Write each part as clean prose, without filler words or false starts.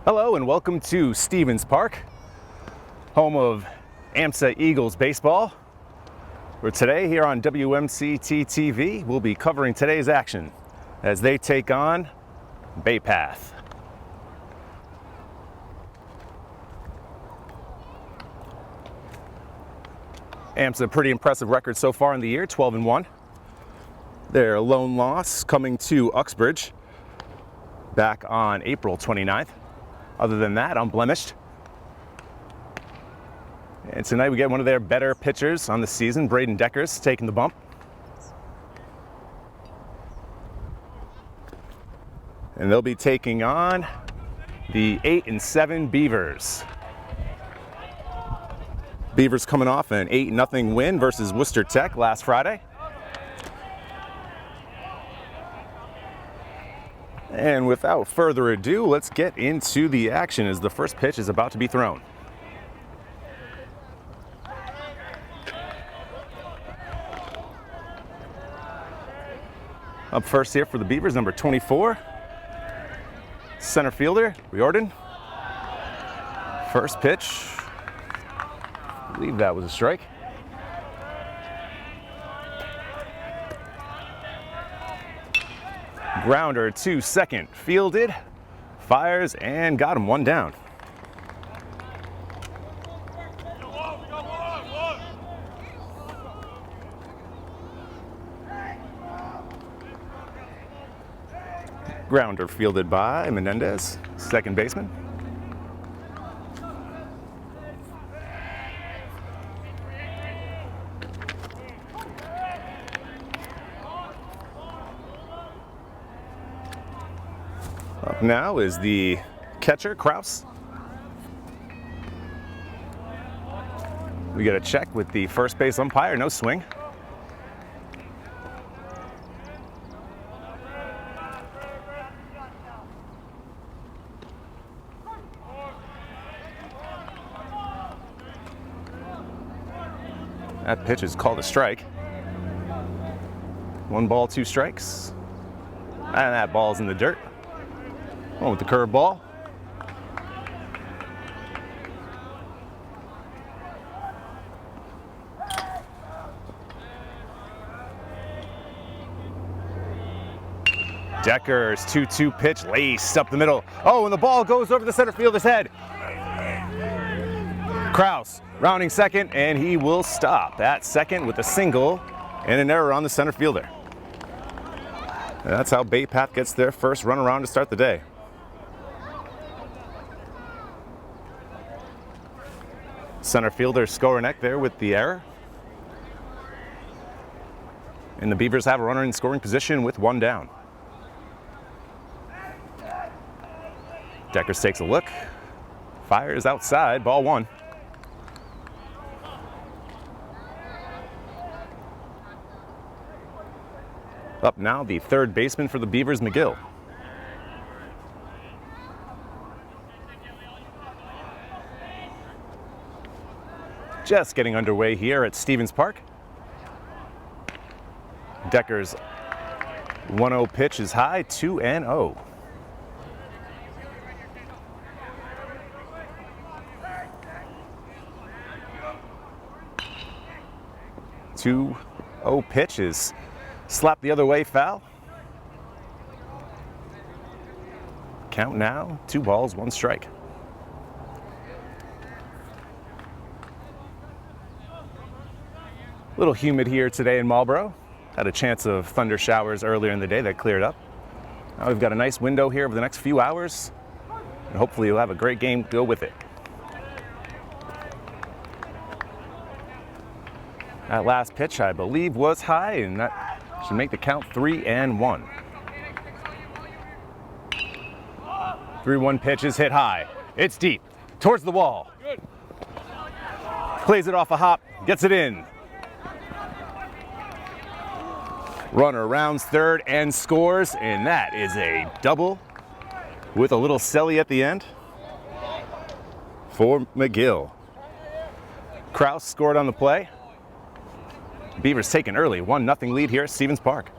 Hello and welcome to Stevens Park, home of AMSA Eagles Baseball, where today here on WMCT-TV we'll be covering today's action as they take on Bay Path. AMSA, pretty impressive record so far in the year, 12-1. Their lone loss coming to Uxbridge back on April 29th. Other than that, unblemished. And tonight we get one of their better pitchers on the season, Braden Deckers, taking the bump. And they'll be taking on the 8-7 Beavers. Beavers coming off an 8-0 win versus Worcester Tech last Friday. And without further ado, let's get into the action as the first pitch is about to be thrown. Up first here for the Beavers, number 24, center fielder, Riordan. First pitch, I believe that was a strike. Grounder to second, fielded, fires, and got him one down. Grounder fielded by Menendez, second baseman. Up now is the catcher, Kraus. We get a check with the first base umpire, no swing. That pitch is called a strike. 1 ball, 2 strikes. And that ball's in the dirt. One with the curveball. Deckers 2-2 pitch, laced up the middle. Oh, and the ball goes over the center fielder's head. Kraus rounding second, and he will stop at second with a single and an error on the center fielder. And that's how Bay Path gets their first run around to start the day. Center fielder Skoranek there with the error. And the Beavers have a runner in scoring position with 1 down. Deckers takes a look, fires outside, ball 1. Up now, the third baseman for the Beavers, McGill. Just getting underway here at Stevens Park. Deckers' 1-0 pitch is high, 2-0. Two 2-0 pitch is slapped the other way, foul. Count now, 2 balls, 1 strike. A little humid here today in Marlborough. Had a chance of thunder showers earlier in the day that cleared up. Now we've got a nice window here over the next few hours, and hopefully you'll have a great game to go with it. That last pitch, I believe, was high, and that should make the count 3-1. 3-1 pitch is hit high. It's deep, towards the wall. Plays it off a hop, gets it in. Runner rounds third and scores, and that is a double with a little celly at the end for McGill. Kraus scored on the play. Beavers take an early 1-0 lead here at Stevens Park.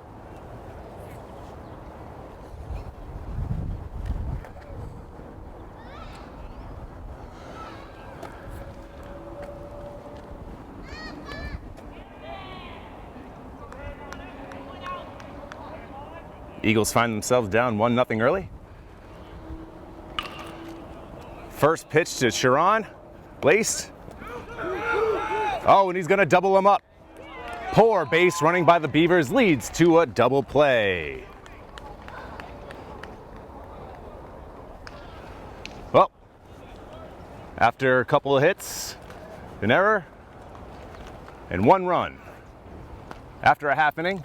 Eagles find themselves down 1-0 early. First pitch to Sharon, laced. Oh, and he's gonna double him up. Poor base running by the Beavers leads to a double play. Well, after a couple of hits, an error, and 1 run. After a half inning,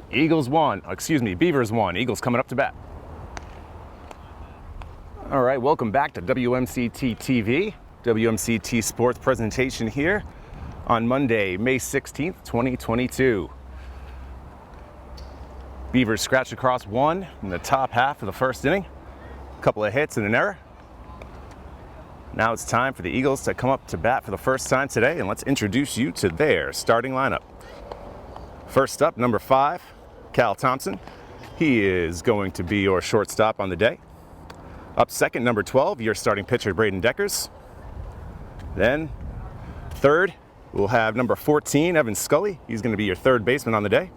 Beavers won. Eagles coming up to bat. All right, welcome back to WMCT-TV, WMCT Sports presentation here on Monday, May 16th, 2022. Beavers scratched across 1 in the top half of the first inning. A couple of hits and an error. Now it's time for the Eagles to come up to bat for the first time today, and let's introduce you to their starting lineup. First up, number 5, Cal Thompson. He is going to be your shortstop on the day. Up second, number 12, your starting pitcher, Braden Deckers. Then, third, we'll have number 14, Evan Scully. He's going to be your third baseman on the day.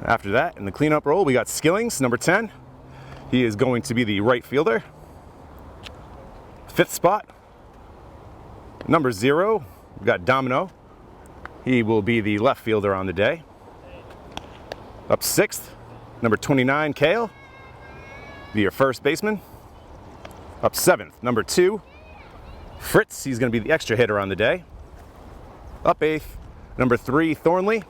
After that, in the cleanup role, we got Skillings, number 10. He is going to be the right fielder. Fifth spot, number 0, we got Domino. He will be the left fielder on the day. Up sixth, number 29, Kale, be your first baseman. Up seventh, number 2, Fritz. He's going to be the extra hitter on the day. Up eighth, number 3, Thornley.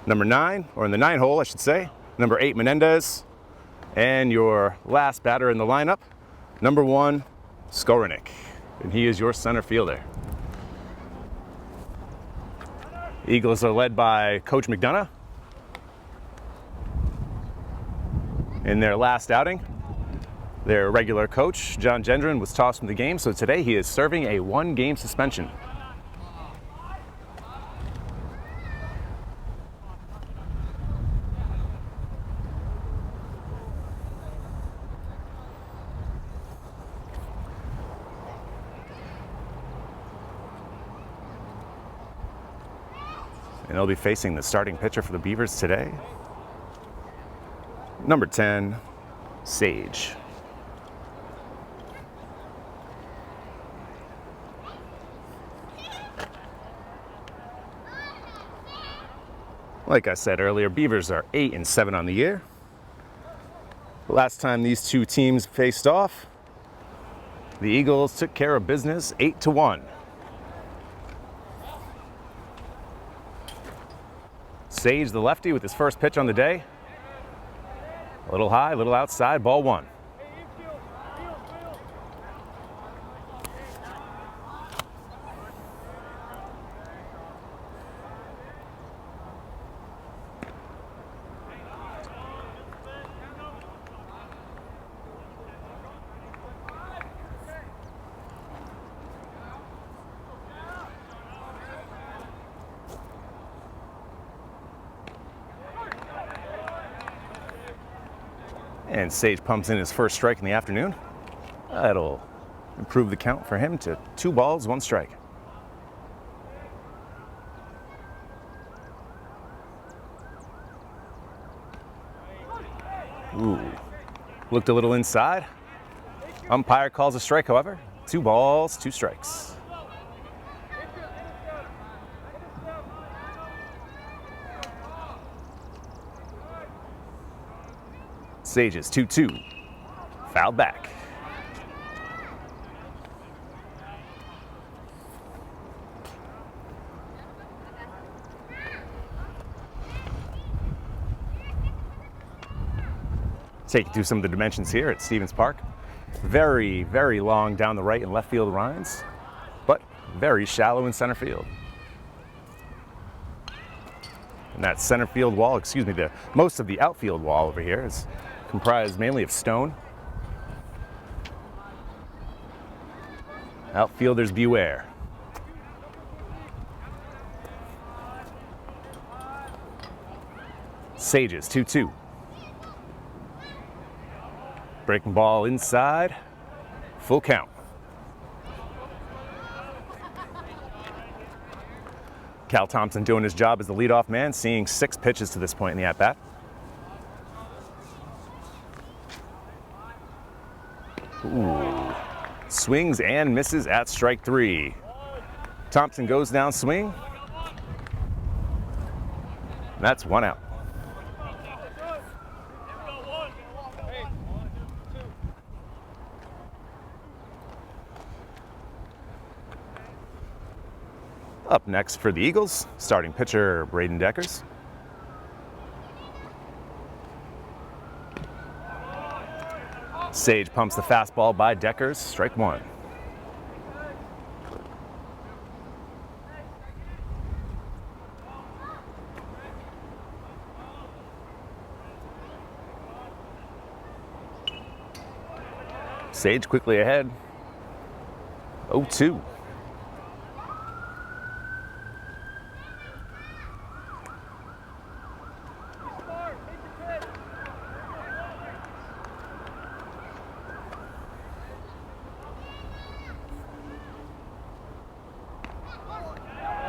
Number 9, or in the 9 hole, I should say, number 8, Menendez. And your last batter in the lineup, number 1, Skorinek, and he is your center fielder. Eagles are led by Coach McDonough. In their last outing, their regular coach, John Gendron, was tossed from the game, so today he is serving a 1-game suspension. And they'll be facing the starting pitcher for the Beavers today, number 10, Sage. Like I said earlier, Beavers are 8-7 on the year. Last time these two teams faced off, the Eagles took care of business 8-1. Sage, the lefty, with his first pitch on the day. A little high, a little outside, ball 1. And Sage pumps in his first strike in the afternoon. That'll improve the count for him to 2 balls, 1 strike. Ooh, looked a little inside. Umpire calls a strike, however. 2 balls, 2 strikes. Sages 2-2, fouled back. Take you through some of the dimensions here at Stevens Park. Very, very long down the right and left field lines, but very shallow in center field. And that center field wall, most of the outfield wall over here is comprised mainly of stone. Outfielders beware. Sages 2-2. Breaking ball inside, full count. Cal Thompson doing his job as the leadoff man, seeing 6 pitches to this point in the at-bat. Ooh. Swings and misses at strike 3. Thompson goes down swing. That's 1 out. Up next for the Eagles, starting pitcher Braden Deckers. Sage pumps the fastball by Deckers, strike 1. Sage quickly ahead, 0-2.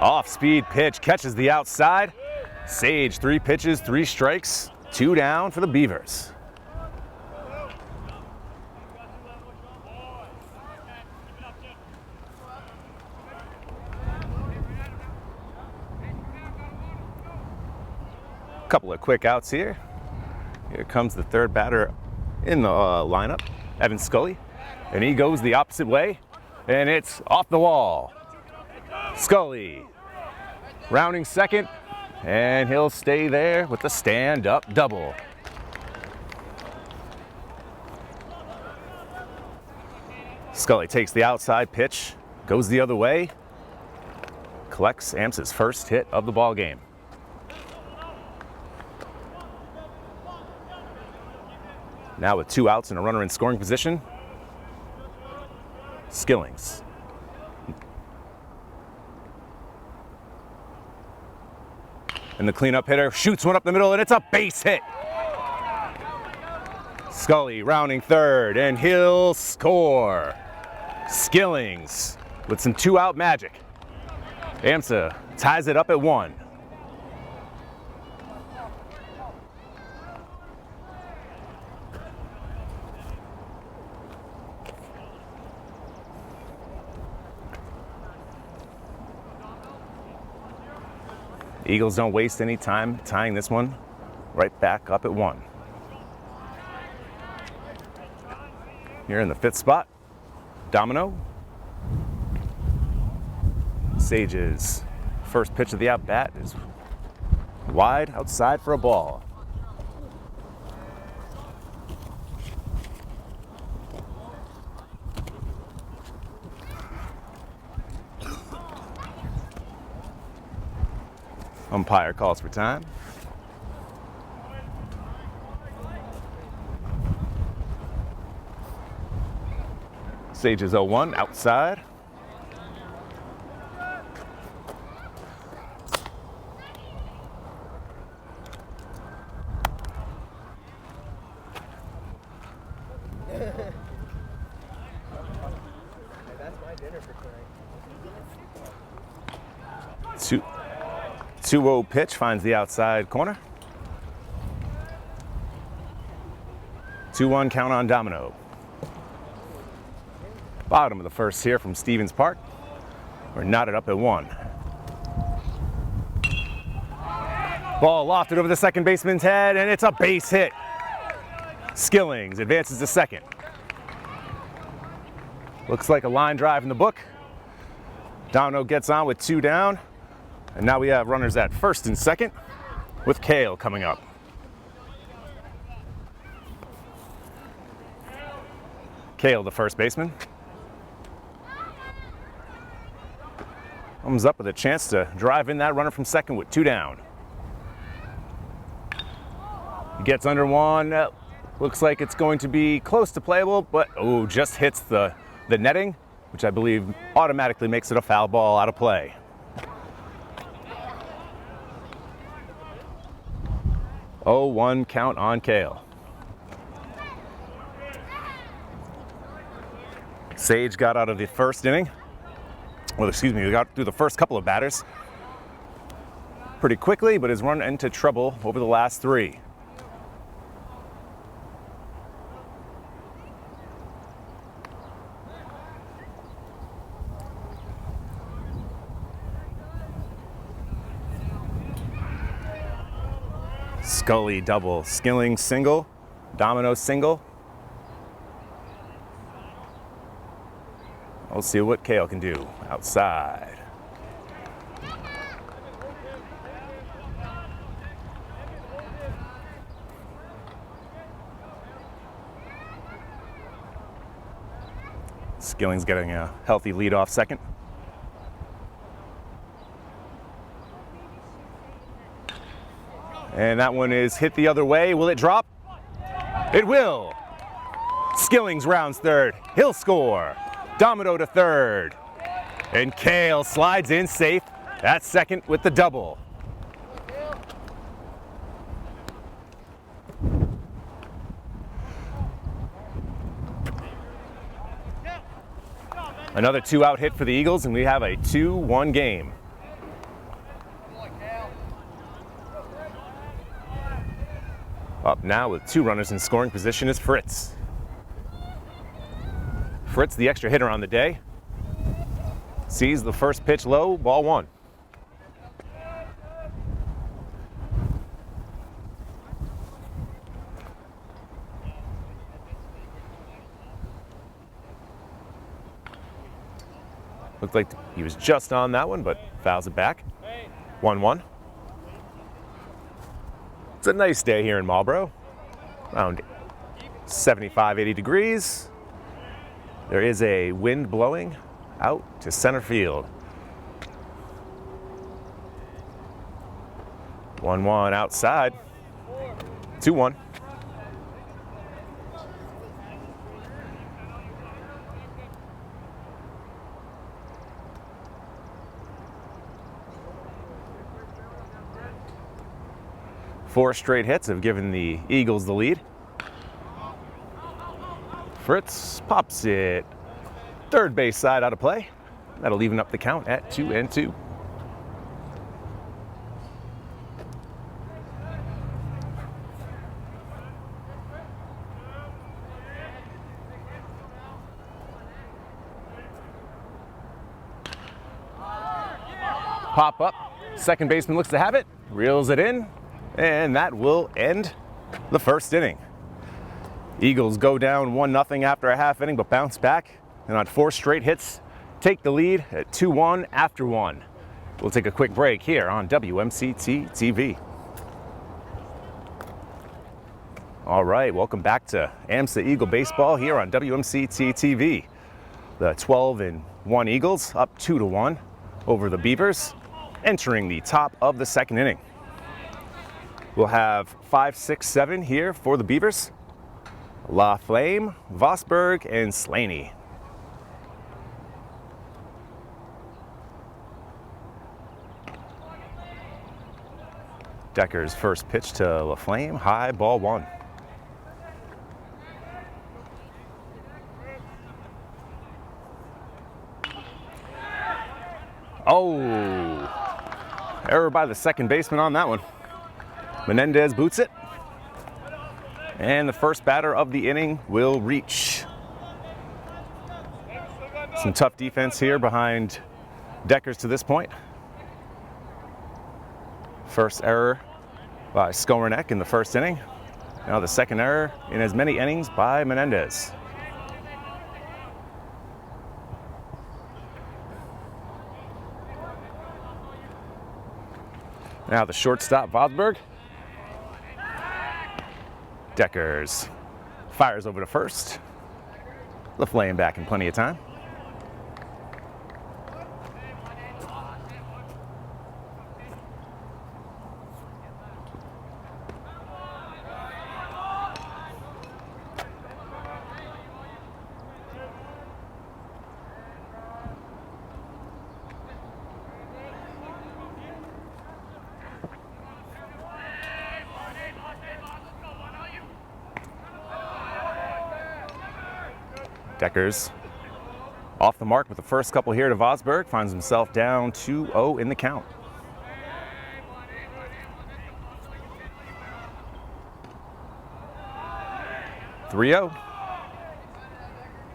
Off-speed pitch catches the outside. Sage, 3 pitches, 3 strikes, 2 down for the Beavers. Couple of quick outs here. Here comes the third batter in the lineup, Evan Scully, and he goes the opposite way, and it's off the wall. Scully rounding second, and he'll stay there with the stand-up double. Scully takes the outside pitch, goes the other way, collects AMSA's first hit of the ball game. Now with 2 outs and a runner in scoring position, Skillings. And the cleanup hitter shoots one up the middle, and it's a base hit. Scully rounding third, and he'll score. Skillings with some 2-out magic. AMSA ties it up at 1. Eagles don't waste any time tying this one right back up at 1. Here in the 5th spot, Domino. Sage's first pitch of the at-bat is wide outside for a ball. Umpire calls for time. Sage is 0-1 outside. That's my dinner for tonight. 2-0 pitch finds the outside corner. 2-1 count on Domino. Bottom of the first here from Stevens Park. We're knotted up at 1. Ball lofted over the second baseman's head, and it's a base hit. Skillings advances to second. Looks like a line drive in the book. Domino gets on with 2 down. And now we have runners at first and second with Kale coming up. Kale, the first baseman. Comes up with a chance to drive in that runner from second with 2 down. He gets under 1. Looks like it's going to be close to playable, but just hits the netting, which I believe automatically makes it a foul ball out of play. Oh, 1 count on Kale. Sage got out of the first inning. Well, excuse me, we got through the first couple of batters pretty quickly, but has run into trouble over the last 3. Scully double, Skilling single, Domino single. We'll see what Kale can do outside. Skilling's getting a healthy leadoff second. And that one is hit the other way. Will it drop? It will. Skillings rounds third. He'll score. Domino to third. And Kale slides in safe at second with the double. Another 2-out hit for the Eagles, and we have a 2-1 game. Up now with 2 runners in scoring position is Fritz. Fritz, the extra hitter on the day, sees the first pitch low, ball 1. Looked like he was just on that one, but fouls it back. 1-1. It's a nice day here in Marlborough. Around 75, 80 degrees. There is a wind blowing out to center field. 1-1 outside. 2-1. Four straight hits have given the Eagles the lead. Fritz pops it third base side out of play. That'll even up the count at 2-2. Pop up. Second baseman looks to have it, reels it in, and that will end the first inning. Eagles go down 1-0 after a half inning, but bounce back, and on 4 straight hits, take the lead at 2-1 after 1. We'll take a quick break here on WMCT-TV. All right, welcome back to AMSA Eagle Baseball here on WMCT-TV. The 12-1 Eagles up 2-1 over the Beavers, entering the top of the second inning. We'll have 5, 6, 7 here for the Beavers. La Flame, Vosberg, and Slaney. Decker's first pitch to La Flame, high, ball 1. Oh, error by the second baseman on that one. Menendez boots it. And the first batter of the inning will reach. Some tough defense here behind Deckers to this point. First error by Skorenek in the first inning. Now the second error in as many innings by Menendez. Now the shortstop, Vosberg. Deckers fires over to first. La Flame back in plenty of time. Deckers off the mark with the first couple here to Vosberg, finds himself down 2-0 in the count. (3-0).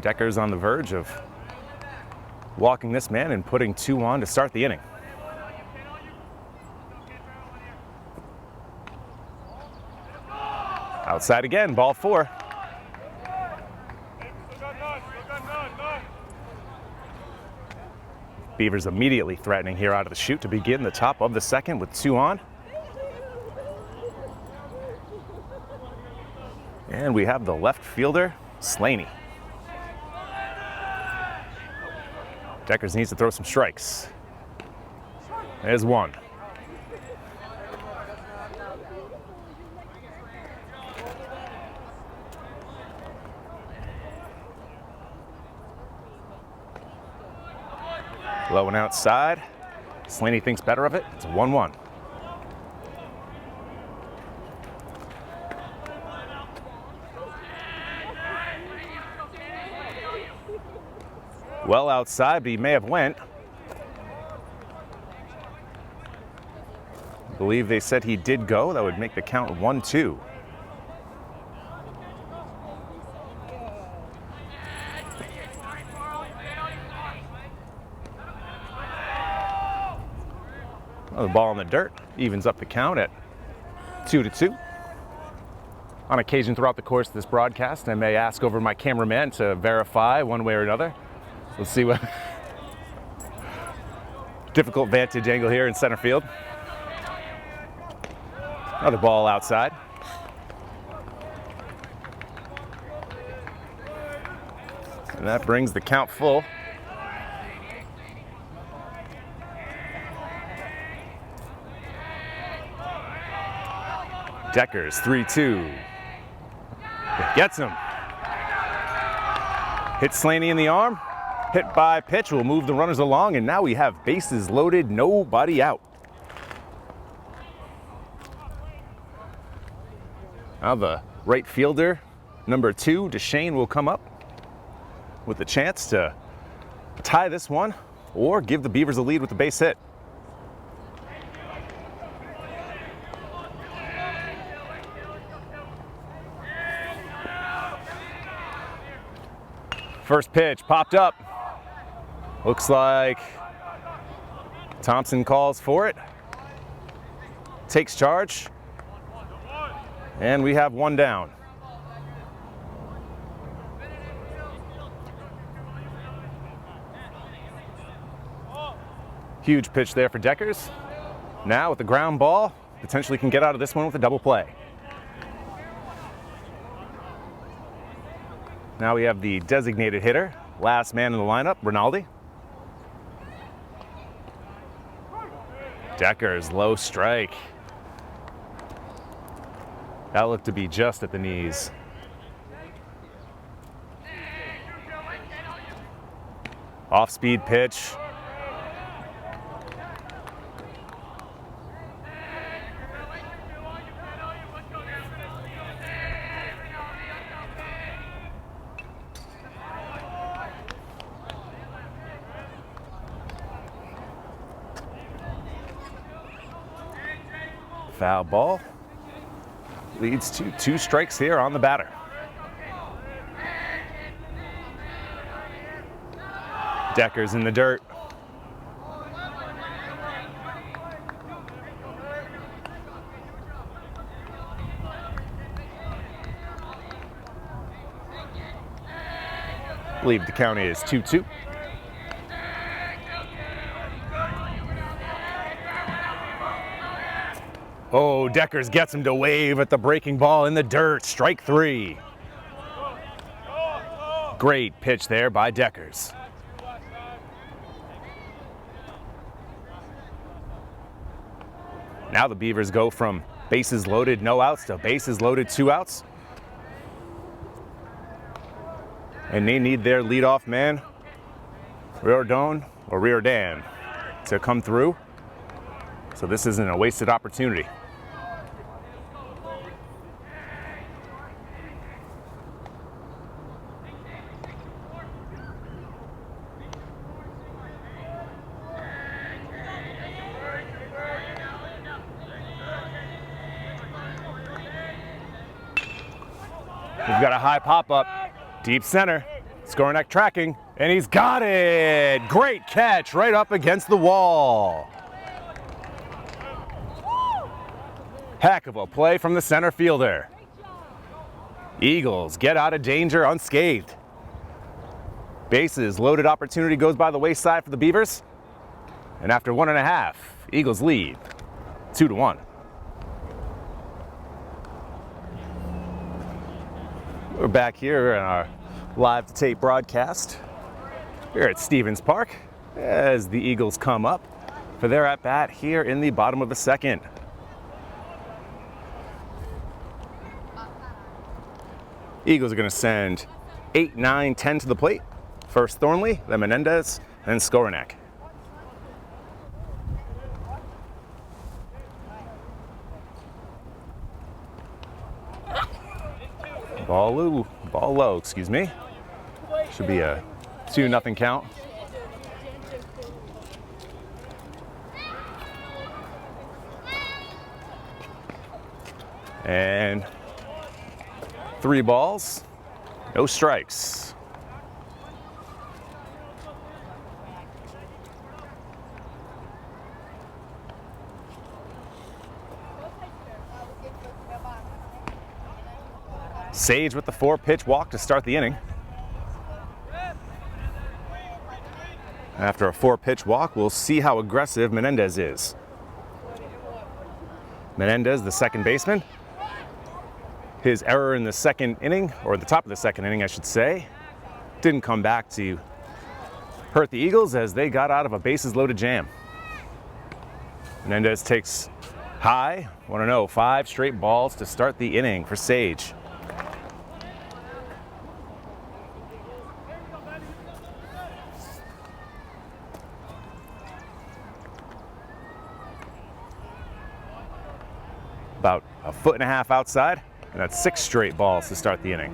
Deckers on the verge of walking this man and putting 2 on to start the inning. Outside again, ball 4. Beavers immediately threatening here out of the chute to begin the top of the second with 2 on. And we have the left fielder, Slaney. Deckers needs to throw some strikes. There's 1. Low and outside. Slaney thinks better of it. It's 1-1. Well outside, but he may have went. I believe they said he did go. That would make the count 1-2. The ball in the dirt evens up the count at 2-2. On occasion throughout the course of this broadcast, I may ask over my cameraman to verify one way or another. Let's see what difficult vantage angle here in center field. Another ball outside. And that brings the count full. Deckers, 3-2. Gets him. Hits Slaney in the arm. Hit by pitch will move the runners along, and now we have bases loaded, nobody out. Now the right fielder, number 2, Deshane, will come up with a chance to tie this one or give the Beavers a lead with the base hit. First pitch popped up. Looks like Thompson calls for it. Takes charge. And we have 1 down. Huge pitch there for Deckers. Now with the ground ball, potentially can get out of this one with a double play. Now we have the designated hitter, last man in the lineup, Rinaldi. Deckers, low strike. That looked to be just at the knees. Off-speed pitch. Foul ball leads to 2 strikes here on the batter. Deckers in the dirt. I believe the count is 2-2. Oh, Deckers gets him to wave at the breaking ball in the dirt. Strike 3. Great pitch there by Deckers. Now the Beavers go from bases loaded, no outs to bases loaded, 2 outs. And they need their leadoff man, Riordan, to come through. So this isn't a wasted opportunity. We've got a high pop-up, deep center, Skoronek tracking, and he's got it! Great catch right up against the wall. Heck of a play from the center fielder. Eagles get out of danger unscathed. Bases loaded opportunity goes by the wayside for the Beavers. And after 1.5, Eagles lead 2-1. We're back here in our live to tape broadcast here at Stevens Park as the Eagles come up for their at bat here in the bottom of the second. Eagles are going to send 8, 9, 10 to the plate. First Thornley, then Menendez, then Skowronek. Ball low, excuse me. Should be a 2-0 count. And 3 balls, no strikes. Sage with the 4-pitch walk to start the inning. After a 4-pitch walk, we'll see how aggressive Menendez is. Menendez, the second baseman. His error in the second inning, or the top of the second inning, I should say, didn't come back to hurt the Eagles as they got out of a bases-loaded jam. Menendez takes high, 1-0, 5 straight balls to start the inning for Sage. About 1.5 feet outside, and that's 6 straight balls to start the inning.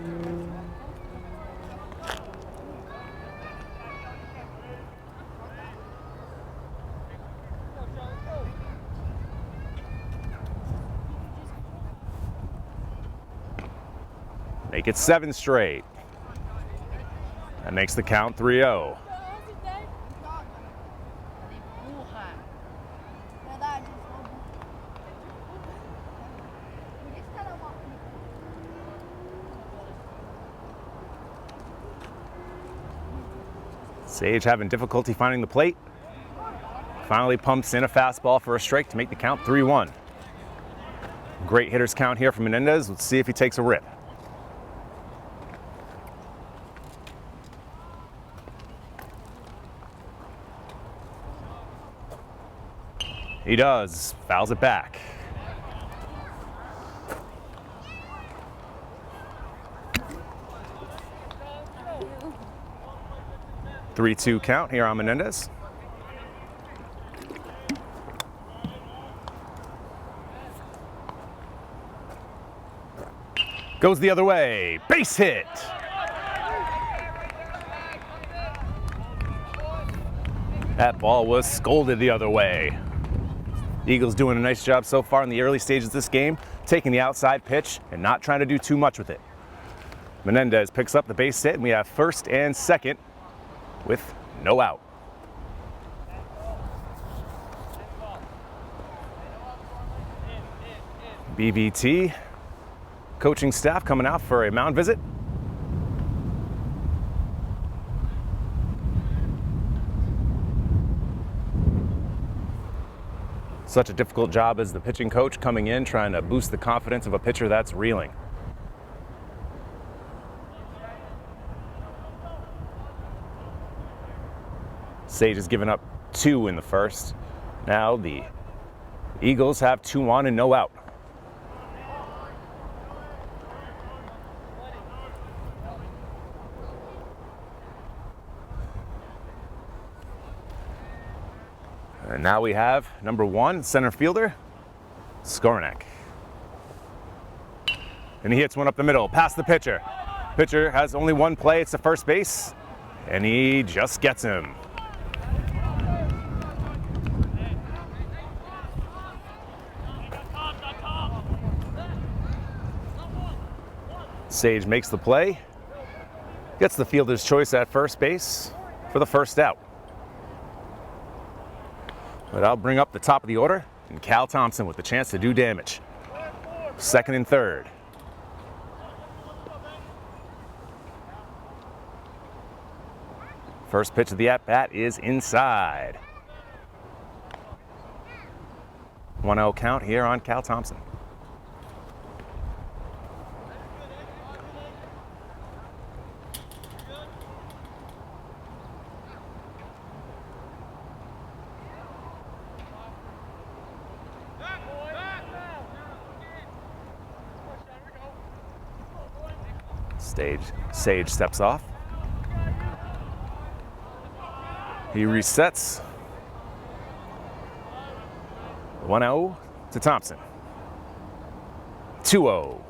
Make it 7 straight. That makes the count 3-0. Sage having difficulty finding the plate. Finally pumps in a fastball for a strike to make the count 3-1. Great hitter's count here from Menendez. Let's see if he takes a rip. He does. Fouls it back. Three-two count here on Menendez. Goes the other way. Base hit. That ball was scolded the other way. Eagles doing a nice job so far in the early stages of this game, taking the outside pitch and not trying to do too much with it. Menendez picks up the base hit, and we have first and second with no out. BVT coaching staff coming out for a mound visit. Such a difficult job as the pitching coach coming in, trying to boost the confidence of a pitcher that's reeling. Sage has given up 2 in the first. Now the Eagles have 2 on and no out. And now we have number 1, center fielder, Skowronek. And he hits one up the middle, past the pitcher. Pitcher has only one play, it's the first base, and he just gets him. Sage makes the play, gets the fielder's choice at first base for the first out. But I'll bring up the top of the order, and Cal Thompson with the chance to do damage. Second and third. First pitch of the at-bat is inside. 1-0 count here on Cal Thompson. Sage steps off. He resets. 1-0 to Thompson. 2-0.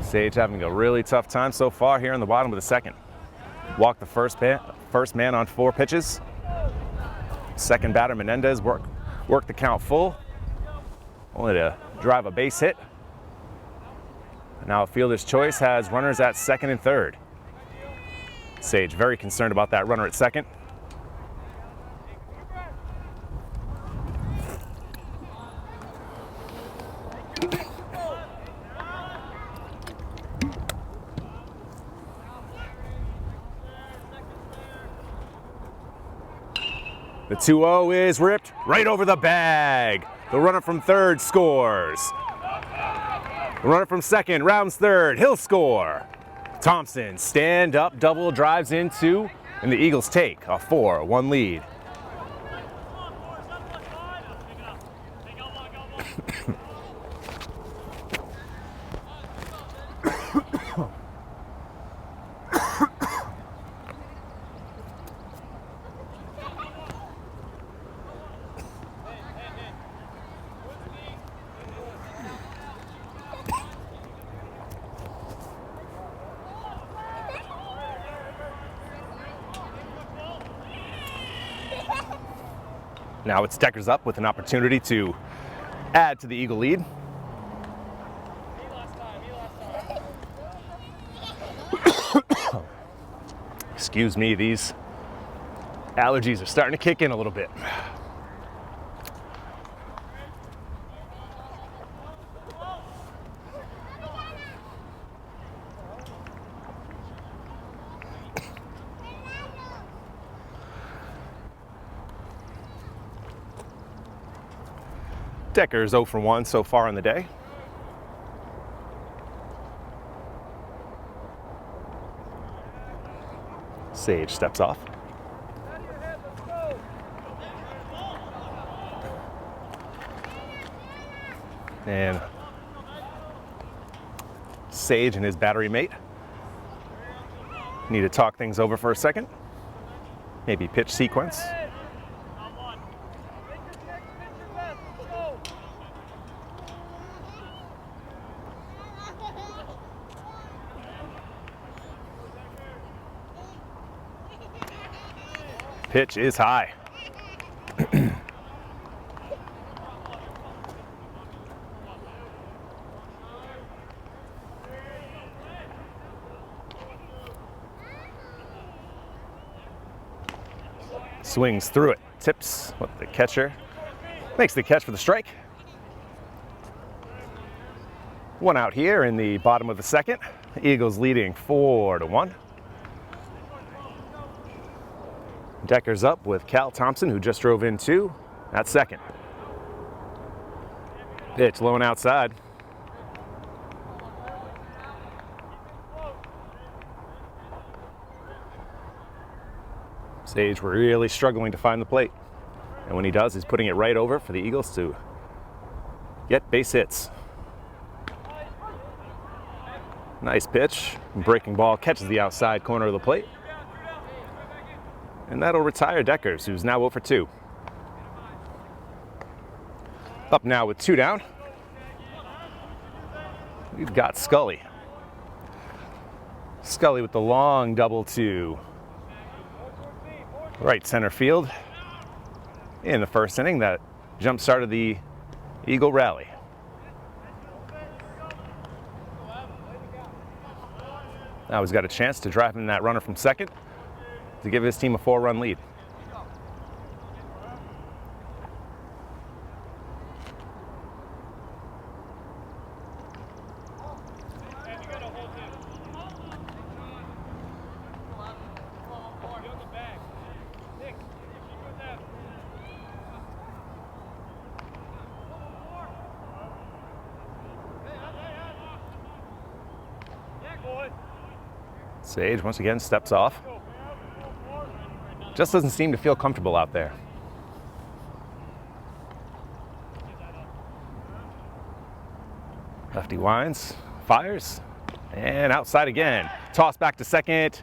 Sage having a really tough time so far here in the bottom of the second. Walked the first man on 4 pitches. Second batter, Menendez, worked the count full. Only to drive a base hit. Now a fielder's choice has runners at second and third. Sage very concerned about that runner at second. The 2-0 is ripped right over the bag. The runner from third scores. The runner from second rounds third. He'll score. Thompson stand-up double drives in 2, and the Eagles take a 4-1 lead. Now it's Deckers up with an opportunity to add to the Eagle lead. Excuse me, these allergies are starting to kick in a little bit. Deckers 0 for 1 so far in the day. Sage steps off. And Sage and his battery mate need to talk things over for a second. Maybe pitch sequence. Pitch is high. Swings through it, tips with the catcher, makes the catch for the strike. 1 out here in the bottom of the second. Eagles leading 4-1. Deckers up with Cal Thompson, who just drove in 2 at second. Pitch low and outside. Sage really struggling to find the plate. And when he does, he's putting it right over for the Eagles to get base hits. Nice pitch. Breaking ball catches the outside corner of the plate. And that'll retire Deckers, who's now 0 for 2. Up now with 2 down. We've got Scully. Scully with the long double to right center field in the first inning that jump-started the Eagle rally. Now he's got a chance to drive in that runner from second to give his team a 4-run lead. Sage once again steps off. Just doesn't seem to feel comfortable out there. Lefty winds, fires, and outside again. Toss back to second.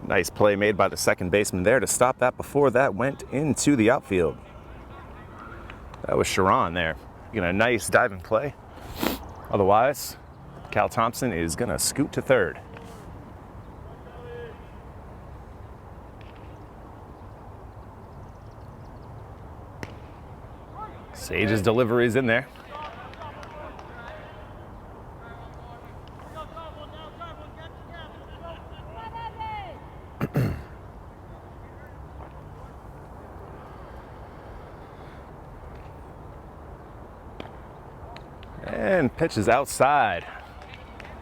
Nice play made by the second baseman there to stop that before that went into the outfield. That was Sharon there, getting a nice diving play. Otherwise, Cal Thompson is gonna scoot to third. Sage's delivery is in there. And pitch is outside.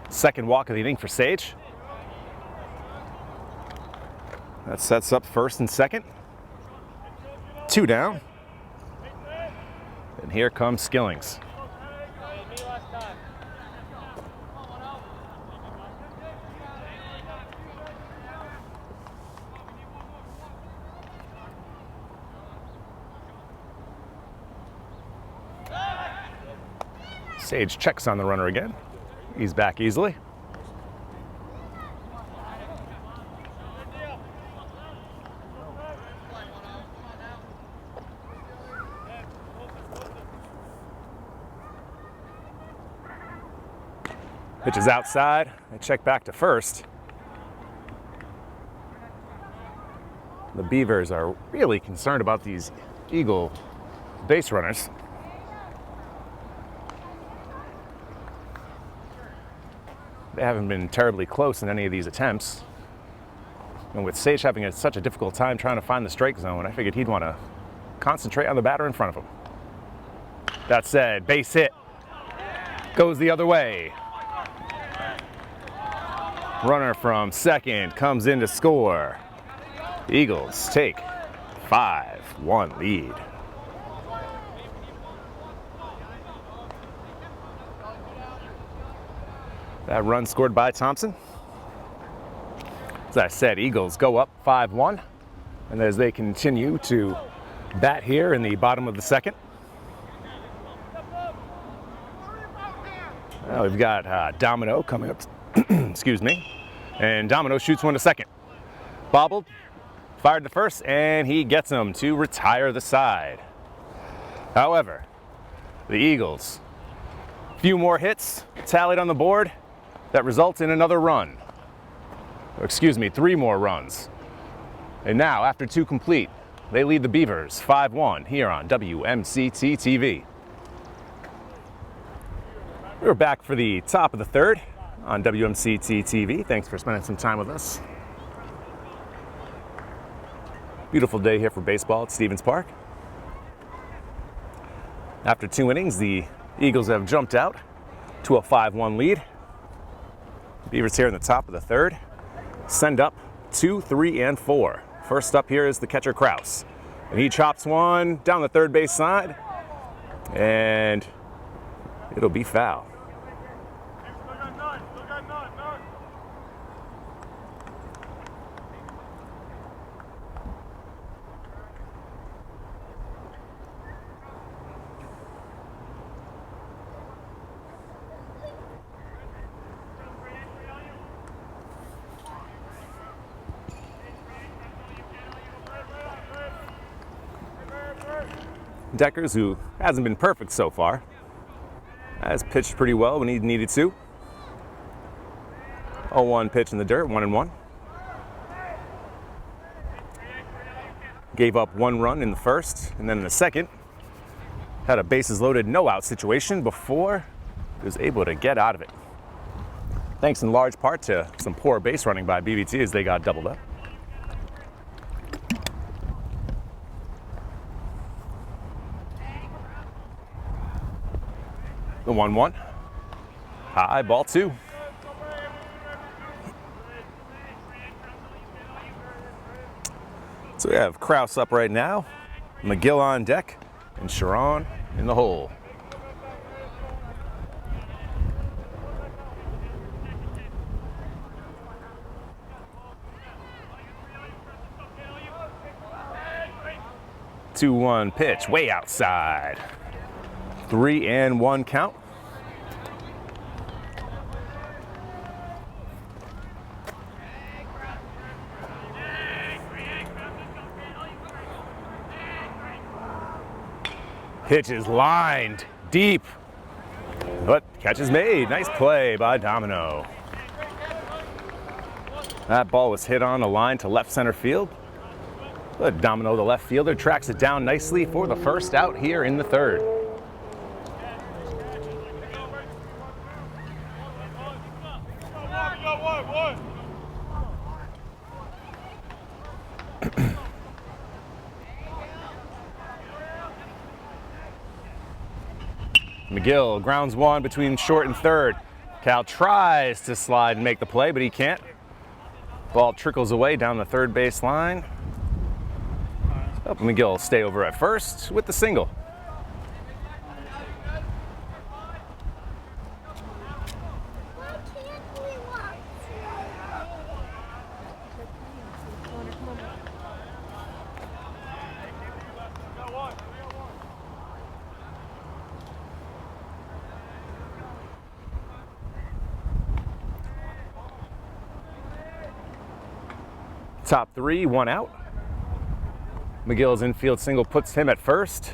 Second walk of the inning for Sage. That sets up first and second. 2 down. And here comes Skillings. Sage checks on the runner again. He's back easily. Pitch is outside. They check back to first. The Beavers are really concerned about these Eagle base runners. They haven't been terribly close in any of these attempts. And with Sage having such a difficult time trying to find the strike zone, I figured he'd want to concentrate on the batter in front of him. That said, base hit goes the other way. Runner from second comes in to score. The Eagles take 5-1 lead. That run scored by Thompson. As I said, Eagles go up 5-1. And as they continue to bat here in the bottom of the second. Now we've got Domino coming up, excuse me. And Domino shoots one to second. Bobbled, fired to first, and he gets him to retire the side. However, the Eagles, a few more hits tallied on the board. That results in another run. Or excuse me, 3 more runs. And now, after 2 complete, they lead the Beavers 5-1 here on WMCT-TV. We're back for the top of the third on WMCT-TV. Thanks for spending some time with us. Beautiful day here for baseball at Stevens Park. After 2 innings, the Eagles have jumped out to a 5-1 lead. Beavers here in the top of the third. Send up 2, 3, and 4. First up here is the catcher Kraus. And he chops one down the third base side. And it'll be foul. Deckers, who hasn't been perfect so far, has pitched pretty well when he needed to. 0-1 pitch in the dirt, 1-1. Gave up 1 run in the first, and then in the second, had a bases loaded, no out situation before he was able to get out of it. Thanks in large part to some poor base running by BVT as they got doubled up. The 1-1. High, ball 2. So we have Kraus up right now, McGill on deck, and Sharon in the hole. 2-1 pitch, way outside. 3-1 count. Pitch is lined deep, but catch is made. Nice play by Domino. That ball was hit on a line to left center field. But Domino, the left fielder, tracks it down nicely for the first out here in the third. McGill grounds one between short and third. Cal tries to slide and make the play, but he can't. Ball trickles away down the third base line. Oh, McGill will stay over at first with the single. Top three, 1 out. McGill's infield single puts him at first.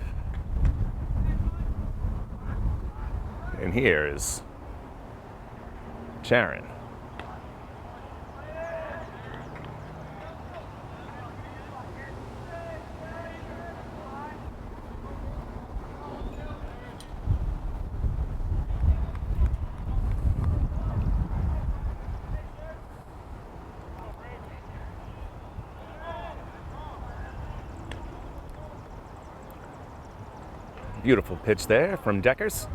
And here's Charon. Beautiful pitch there from Deckers.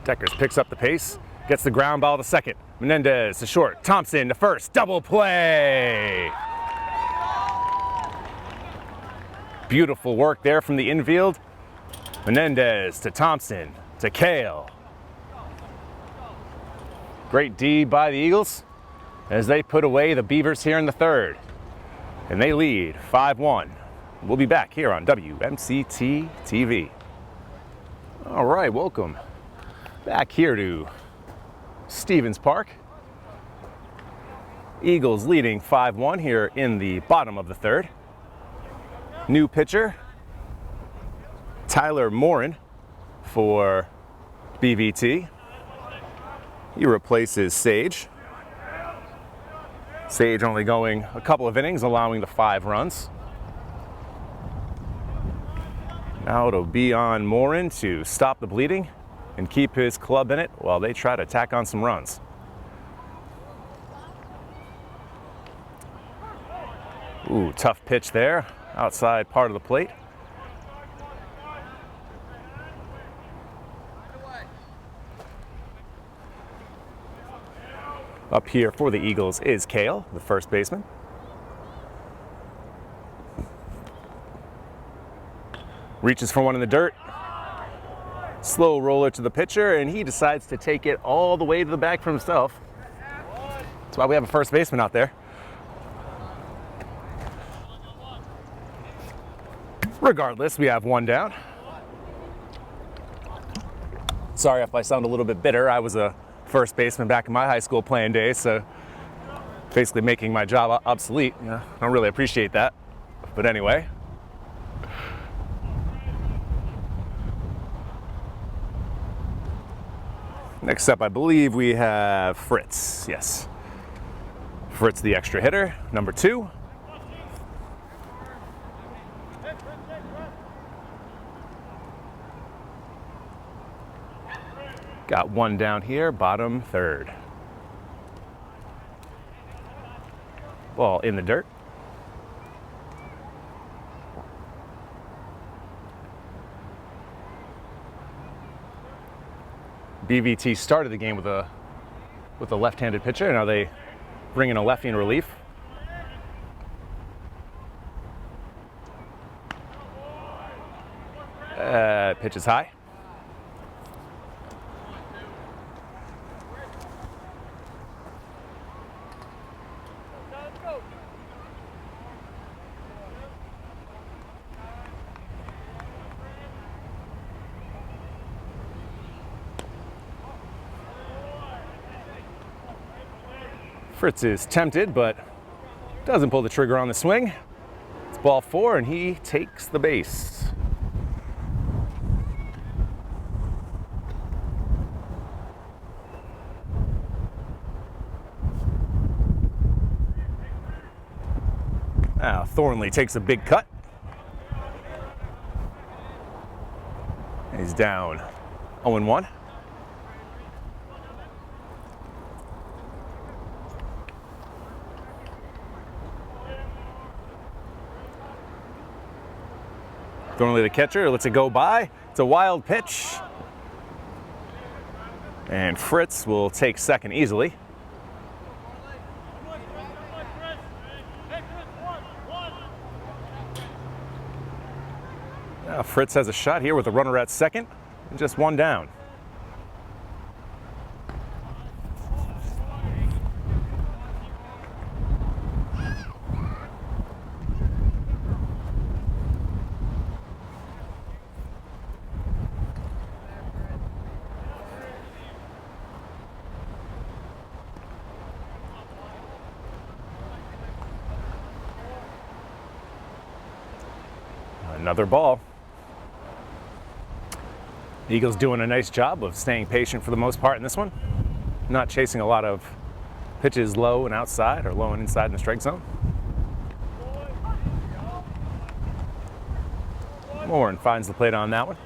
Deckers picks up the pace, gets the ground ball to second. Menendez to short, Thompson to first, double play. Beautiful work there from the infield. Menendez to Thompson to Kale. Great D by the Eagles as they put away the Beavers here in the third. And they lead 5-1. We'll be back here on WMCT-TV. All right, welcome back here to Stevens Park. Eagles leading 5-1 here in the bottom of the third. New pitcher, Tyler Morin for BVT. He replaces Sage. Sage only going a couple of innings, allowing the 5 runs. Now it'll be on Morin to stop the bleeding and keep his club in it while they try to tack on some runs. Ooh, tough pitch there, outside part of the plate. Up here for the Eagles is Kale, the first baseman. Reaches for one in the dirt. Slow roller to the pitcher, and he decides to take it all the way to the bag for himself. That's why we have a first baseman out there. Regardless, we have 1 down. Sorry if I sound a little bit bitter. I was a first baseman back in my high school playing days, so basically making my job obsolete. I don't really appreciate that, but anyway. Next up, I believe we have Fritz. Yes, Fritz, the extra hitter, number 2. Got 1 down here, bottom third. Ball in the dirt. BVT started the game with a left-handed pitcher. Now they bring in a lefty in relief. Pitch is high. Fritz is tempted, but doesn't pull the trigger on the swing. It's ball 4, and he takes the base. Now Thornley takes a big cut. He's down 0-1. Thornley, the catcher, lets it go by. It's a wild pitch. And Fritz will take second easily. Now Fritz has a shot here with a runner at second and just one down. Another ball. The Eagles doing a nice job of staying patient for the most part in this one. Not chasing a lot of pitches low and outside or low and inside in the strike zone. Warren finds the plate on that one.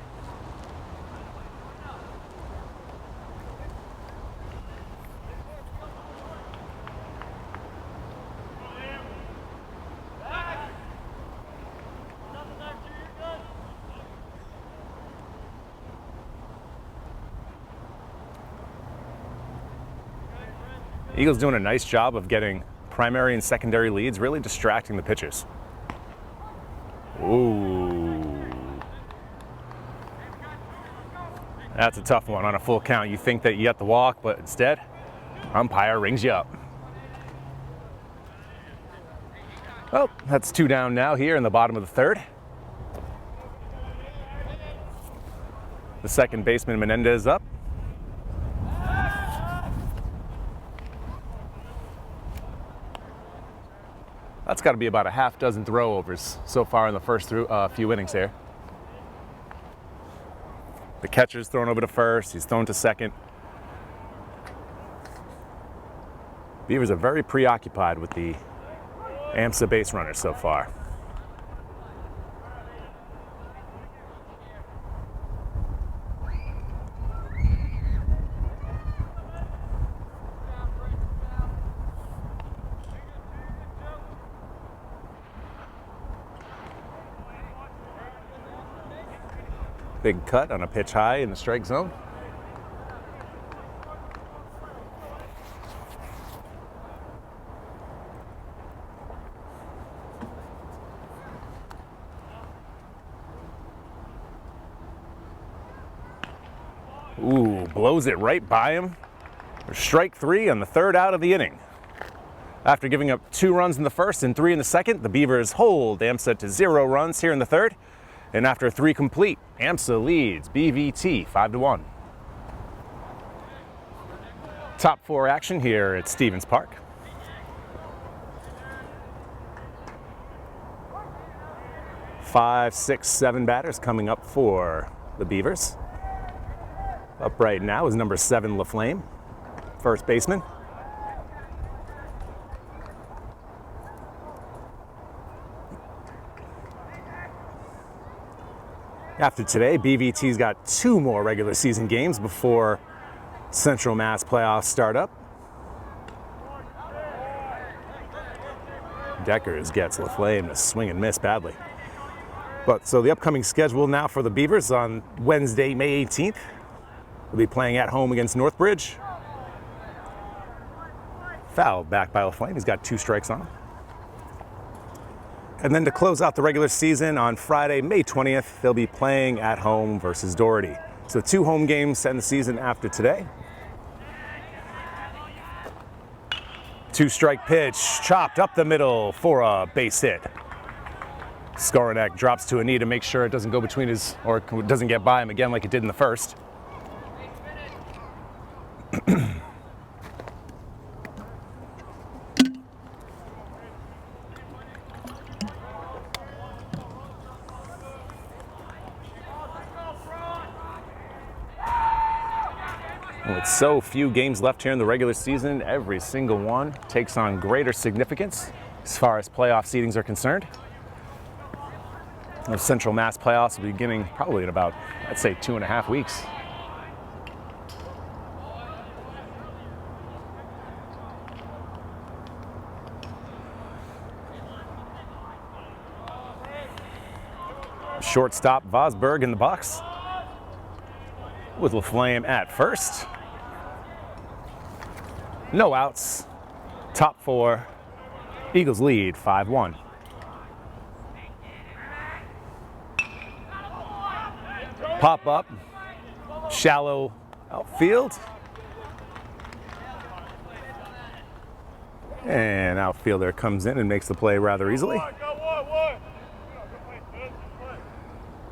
Eagles doing a nice job of getting primary and secondary leads, really distracting the pitchers. Ooh. That's a tough one on a full count. You think that you got the walk, but instead, umpire rings you up. Well, that's 2 down now here in the bottom of the 3rd. The second baseman, Menendez, up. That's got to be about a half dozen throwovers so far in the first few innings here. The catcher's thrown over to first. He's thrown to second. Beavers are very preoccupied with the AMSA base runners so far. Big cut on a pitch high in the strike zone. Ooh, blows it right by him. Strike 3 on the 3rd out of the inning. After giving up 2 runs in the first and 3 in the second, the Beavers hold AMSA to 0 runs here in the 3rd. And after 3 complete, AMSA leads BVT 5-1. Top 4 action here at Stevens Park. Five, 6, 7 batters coming up for the Beavers. Up right now is number 7, LaFlame, first baseman. After today, BVT's got 2 more regular season games before Central Mass playoffs start up. Deckers gets LaFlame to swing and miss badly. But so the upcoming schedule now for the Beavers on Wednesday, May 18th. They'll be playing at home against Northbridge. Fouled back by LaFlame. He's got 2 strikes on him. And then to close out the regular season on Friday, May 20th, they'll be playing at home versus Doherty. So 2 home games to end the season after today. 2-strike pitch, chopped up the middle for a base hit. Skorinek drops to a knee to make sure it doesn't go between his, or doesn't get by him again like it did in the first. With so few games left here in the regular season, every single one takes on greater significance as far as playoff seedings are concerned. The Central Mass playoffs will be beginning probably in about, I'd say, 2.5 weeks. Shortstop Vosberg in the box with LaFlame at first. No outs. Top 4. Eagles lead 5-1. Pop up. Shallow outfield. And outfielder comes in and makes the play rather easily.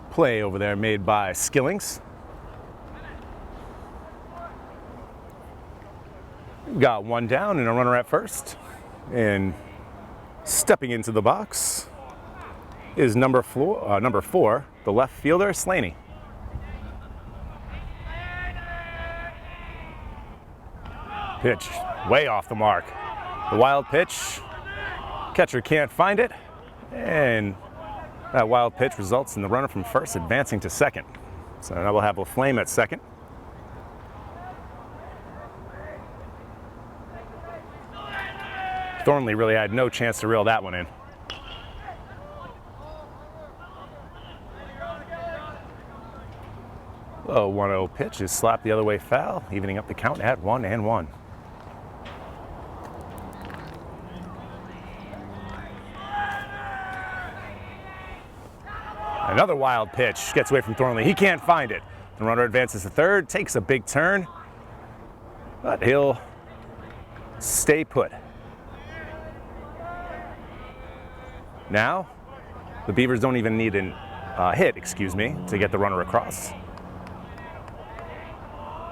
Play over there made by Skillings. Got one down and a runner at first. And stepping into the box is number 4, the left fielder, Slaney. Pitch way off the mark. The wild pitch. Catcher can't find it. And that wild pitch results in the runner from first advancing to second. So now we'll have LaFlame at second. Thornley really had no chance to reel that one in. Low 1-0 pitch is slapped the other way foul, evening up the count at 1-1. Another wild pitch gets away from Thornley. He can't find it. The runner advances to third, takes a big turn, but he'll stay put. Now, the Beavers don't even need a hit, to get the runner across.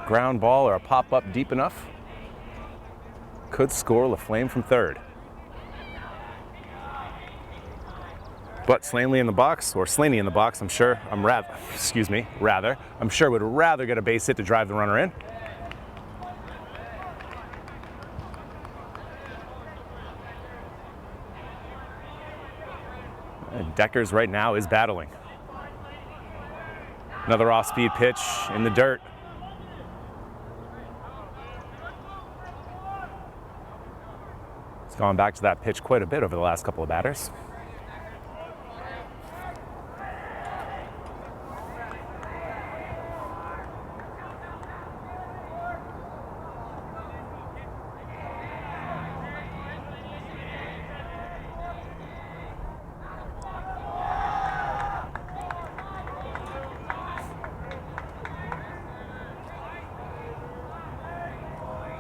Ground ball or a pop-up deep enough could score LaFlame from third. But Slaney in the box, I'm sure would rather get a base hit to drive the runner in. And Deckers right now is battling. Another off-speed pitch in the dirt. He's gone back to that pitch quite a bit over the last couple of batters.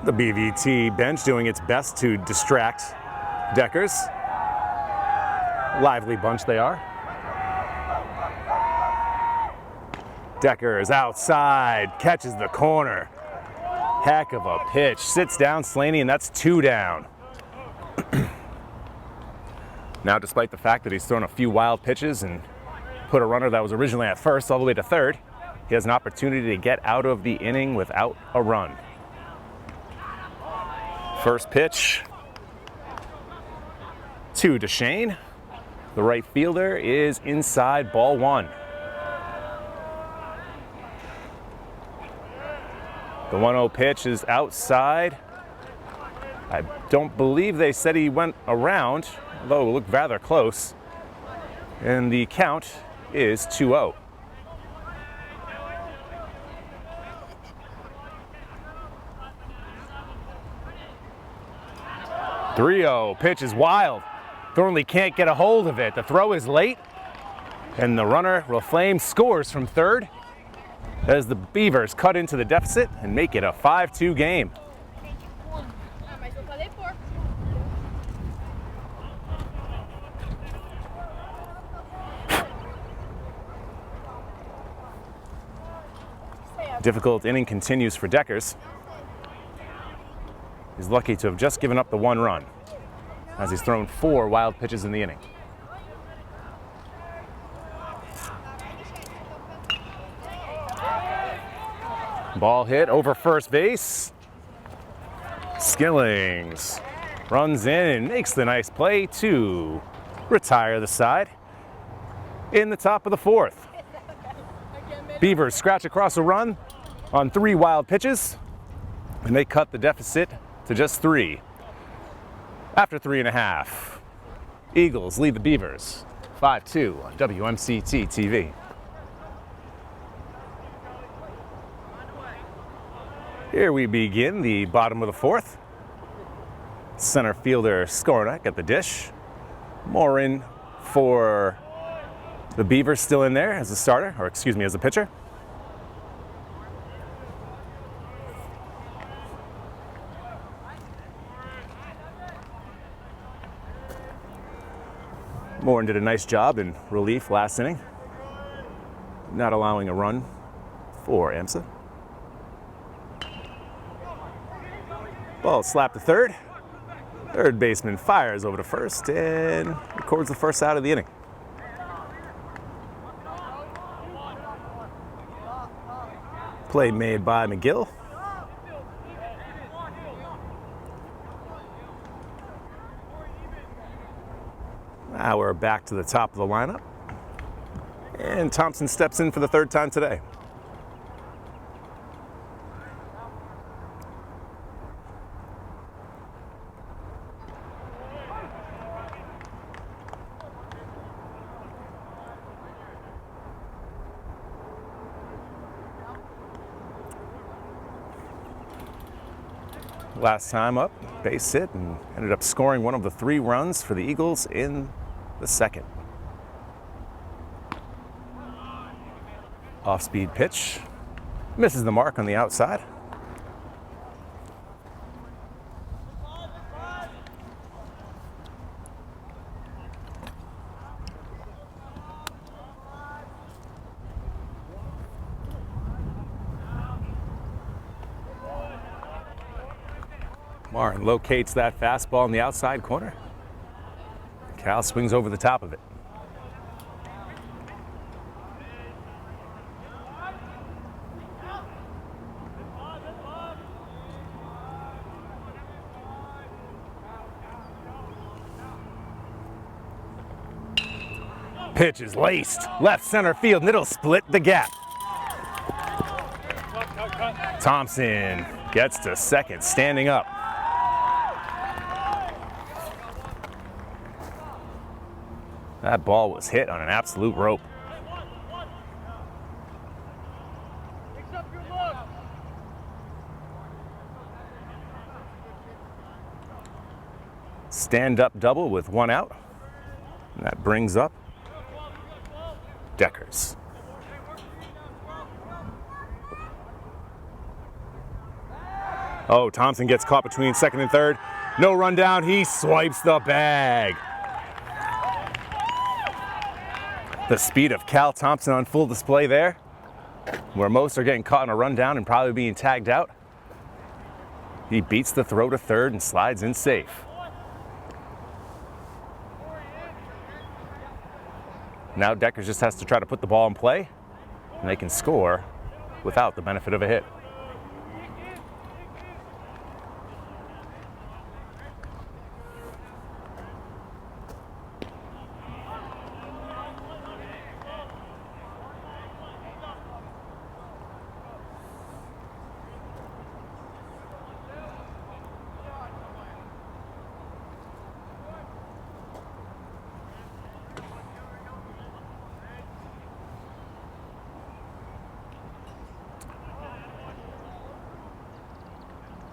The BVT bench doing its best to distract Deckers. Lively bunch they are. Deckers outside, catches the corner. Heck of a pitch, sits down Slaney, and that's 2 down. Now, despite the fact that he's thrown a few wild pitches and put a runner that was originally at first all the way to third, he has an opportunity to get out of the inning without a run. First pitch to DeShane. The right fielder is inside, ball 1. The 1-0 pitch is outside. I don't believe they said he went around, although it looked rather close. And the count is 2-0. The 3-0 pitch is wild. Thornley can't get a hold of it. The throw is late, and the runner, LaFlame, scores from third as the Beavers cut into the deficit and make it a 5-2 game. Difficult inning continues for Deckers. He's lucky to have just given up the 1 run, as he's thrown 4 wild pitches in the inning. Ball hit over first base. Skillings runs in and makes the nice play to retire the side in the top of the fourth. Beavers scratch across a run on 3 wild pitches, and they cut the deficit to just 3. After 3.5, Eagles lead the Beavers 5-2 on WMCT-TV. Here we begin the bottom of the fourth. Center fielder Skornak at the dish. Morin for the Beavers still in there as a starter, or excuse me, as a pitcher. Morin did a nice job in relief last inning, not allowing a run for AMSA. Ball slapped to third. Third baseman fires over to first and records the first out of the inning. Play made by McGill. Now we're back to the top of the lineup. And Thompson steps in for the 3rd time today. Last time up, base hit, and ended up scoring one of the 3 runs for the Eagles in the 2nd. Off-speed pitch, misses the mark on the outside. Martin locates that fastball in the outside corner. Cal swings over the top of it. Pitch is laced. Left center field, and it'll split the gap. Thompson gets to second, standing up. That ball was hit on an absolute rope. Stand-up double with 1 out. And that brings up Deckers. Oh, Thompson gets caught between 2nd and 3rd. No run down, he swipes the bag. The speed of Cal Thompson on full display there, where most are getting caught in a rundown and probably being tagged out. He beats the throw to 3rd and slides in safe. Now Deckers just has to try to put the ball in play, and they can score without the benefit of a hit.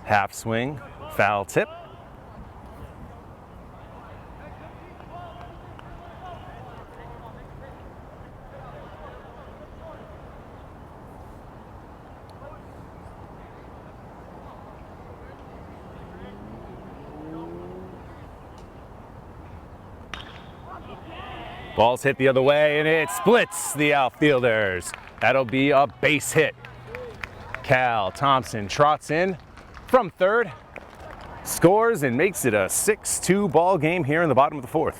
Half swing, foul tip. Ball's hit the other way and it splits the outfielders. That'll be a base hit. Cal Thompson trots in from 3rd, scores, and makes it a 6-2 ball game here in the bottom of the 4th.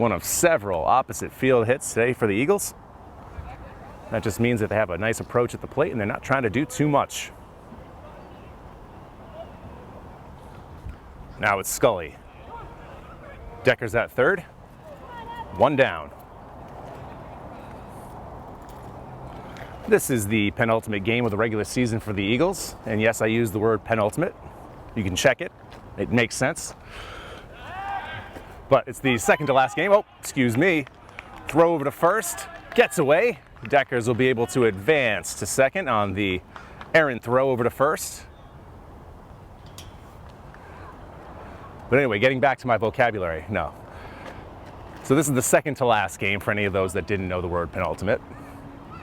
One of several opposite field hits today for the Eagles. That just means that they have a nice approach at the plate and they're not trying to do too much. Now it's Scully. Decker's at third. One down. This is the penultimate game of the regular season for the Eagles. And yes, I use the word penultimate. You can check it. It makes sense. But it's the second to last game. Oh, excuse me. Throw over to first. Gets away. Deckers will be able to advance to second on the errant throw over to first. But anyway, getting back to my vocabulary. No. So this is the second to last game for any of those that didn't know the word penultimate.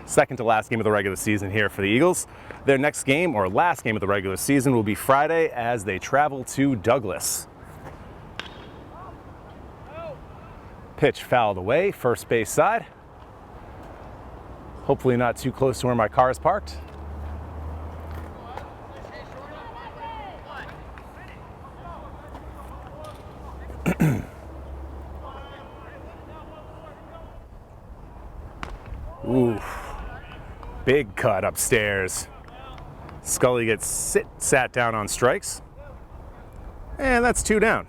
Second to last game of the regular season here for the Eagles. Their next game, or last game of the regular season, will be Friday as they travel to Douglas. Pitch fouled away, first base side. Hopefully not too close to where my car is parked. Ooh. Big cut upstairs. Scully gets sat down on strikes. And that's two down.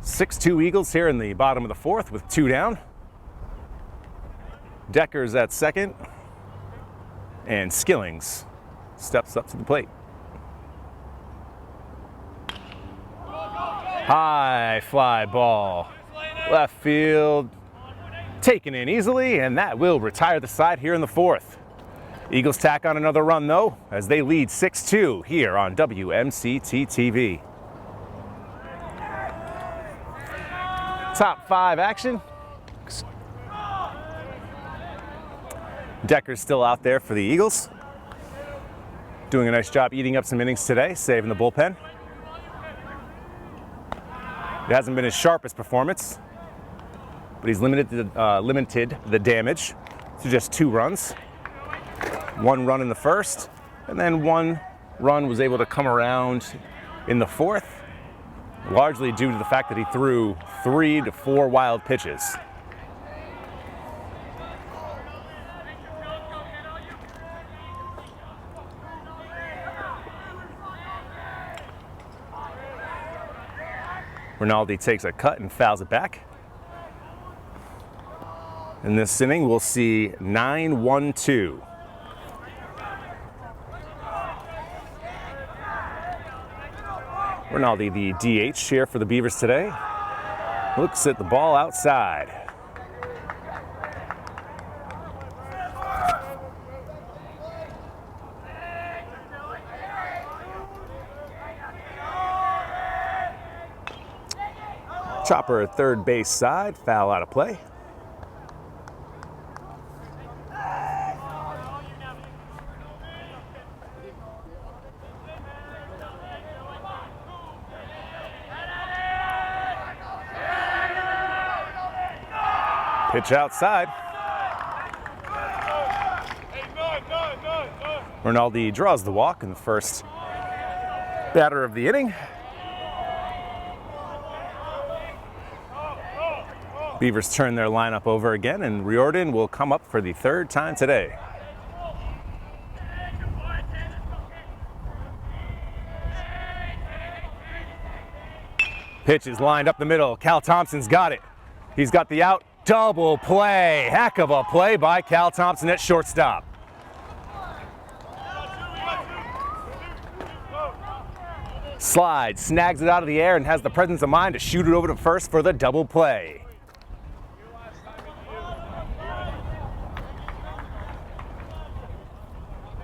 Six-2 Eagles here in the bottom of the fourth with two down. Decker's at second. And Skillings steps up to the plate. High fly ball. Left field, taken in easily, and that will retire the side here in the fourth. Eagles tack on another run, though, as they lead 6-2 here on WMCT-TV. Top five action. Decker's still out there for the Eagles. Doing a nice job eating up some innings today, saving the bullpen. It hasn't been his sharpest performance, but he's limited the damage to just 2 runs. 1 run in the first, and then 1 run was able to come around in the fourth, largely due to the fact that he threw 3 to 4 wild pitches. Rinaldi takes a cut and fouls it back. In this inning, we'll see 9-1-2. Rinaldi, the DH here for the Beavers today, looks at the ball outside. Chopper at third base side, foul out of play. Pitch outside. Rinaldi draws the walk in the first batter of the inning. Beavers turn their lineup over again, and Riordan will come up for the 3rd time today. Pitch is lined up the middle. Cal Thompson's got it. He's got the out. Double play. Heck of a play by Cal Thompson at shortstop. Slides, snags it out of the air, and has the presence of mind to shoot it over to first for the double play.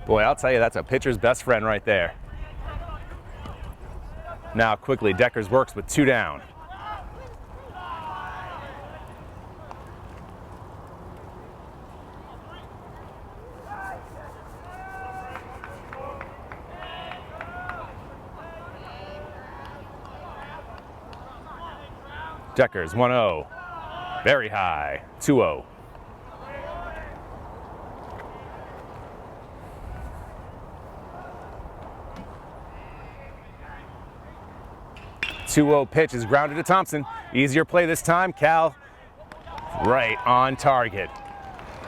Boy, I'll tell you, that's a pitcher's best friend right there. Now quickly, Deckers works with 2 down. Deckers 1-0. Very high. 2-0. 2-0 pitch is grounded to Thompson. Easier play this time. Cal right on target.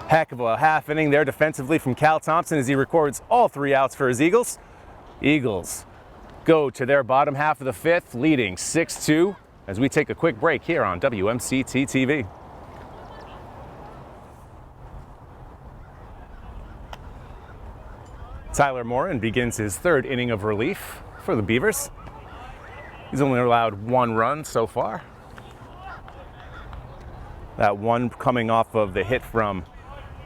Heck of a half inning there defensively from Cal Thompson as he records all 3 outs for his Eagles. Eagles go to their bottom half of the 5th, leading 6-2 as we take a quick break here on WMCT-TV. Tyler Morin begins his 3rd inning of relief for the Beavers. He's only allowed 1 run so far. That one coming off of the hit from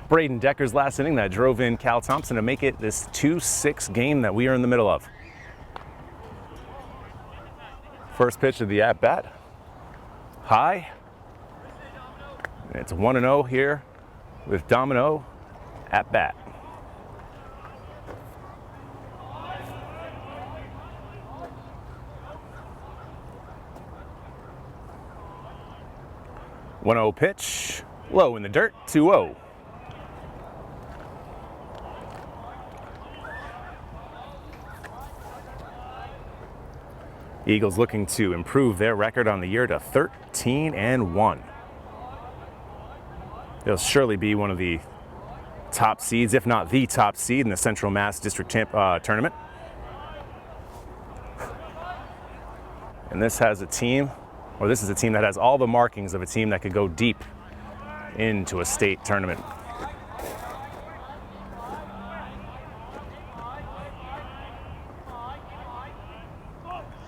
Braden Decker's last inning that drove in Cal Thompson to make it this 2-6 game that we are in the middle of. First pitch of the at-bat. High. And it's 1-0 here with Domino at bat. One-0 pitch, low in the dirt, 2-0. Eagles looking to improve their record on the year to 13-1. They'll surely be one of the top seeds, if not the top seed in the Central Mass District Tournament. And this has a team, or this is a team that has all the markings of a team that could go deep into a state tournament.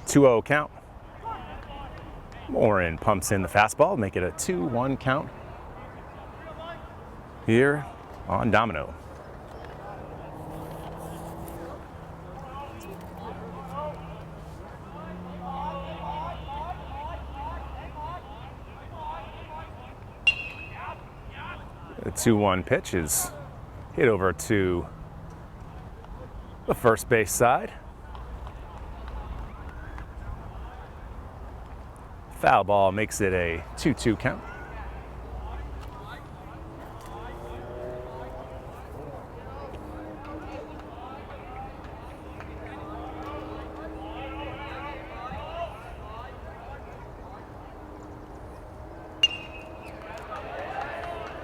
Two-0 count. Morin pumps in the fastball, make it a 2-1 count here on Domino. The 2-1 pitch is hit over to the first base side. Foul ball makes it a 2-2 count.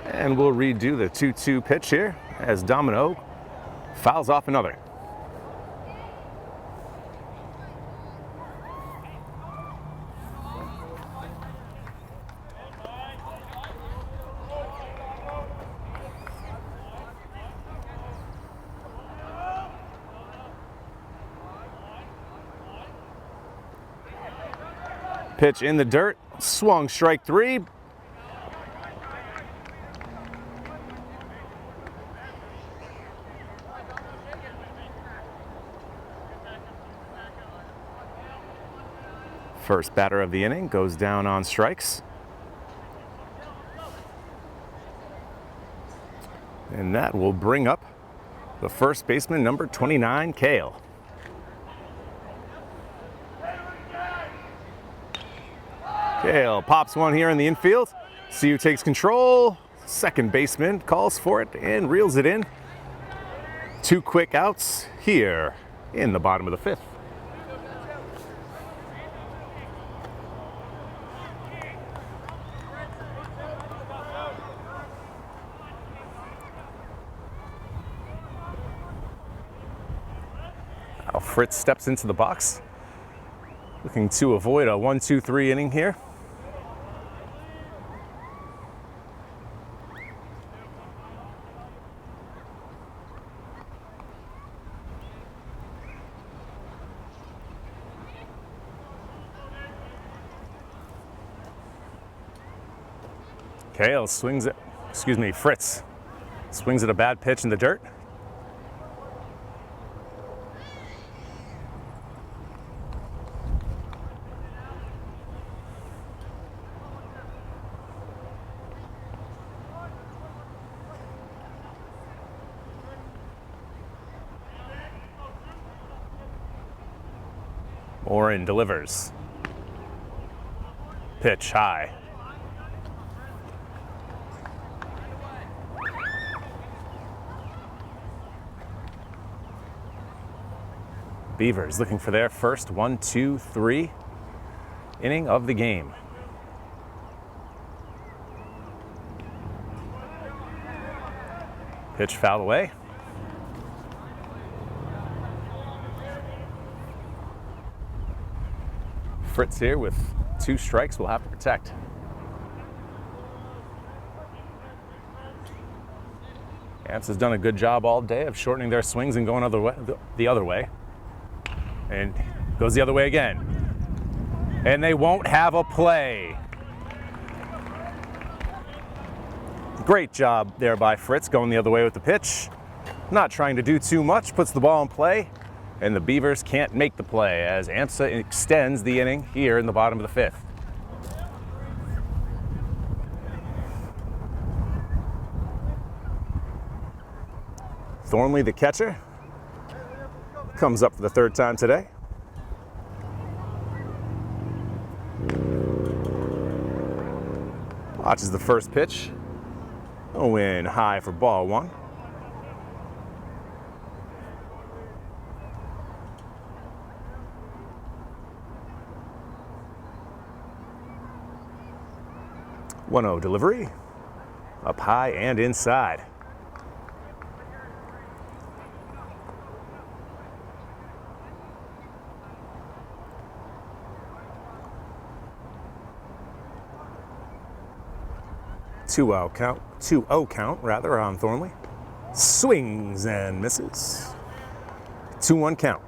And we'll redo the 2-2 pitch here as Domino fouls off another. Pitch in the dirt, swung strike 3. First batter of the inning goes down on strikes. And that will bring up the first baseman, number 29, Kale. Kale pops one here in the infield. See who takes control. Second baseman calls for it and reels it in. 2 quick outs here in the bottom of the 5th. Now Fritz steps into the box, looking to avoid a 1-2-3 inning here. Kale swings it, Fritz swings at a bad pitch in the dirt. Morin delivers. Pitch high. Beavers looking for their first 1-2-3 inning of the game. Pitch fouled away. Fritz here with 2 strikes will have to protect. AMSA's done a good job all day of shortening their swings and going the other way. And goes the other way again. And they won't have a play. Great job there by Fritz going the other way with the pitch. Not trying to do too much, puts the ball in play. And the Beavers can't make the play as AMSA extends the inning here in the bottom of the 5th. Thornley, the catcher, comes up for the 3rd time today. Watches the first pitch. Oh, in high for ball 1. (1-0) delivery, up high and inside. (2-0 count rather on Thornley. Swings and misses. 2-1 count.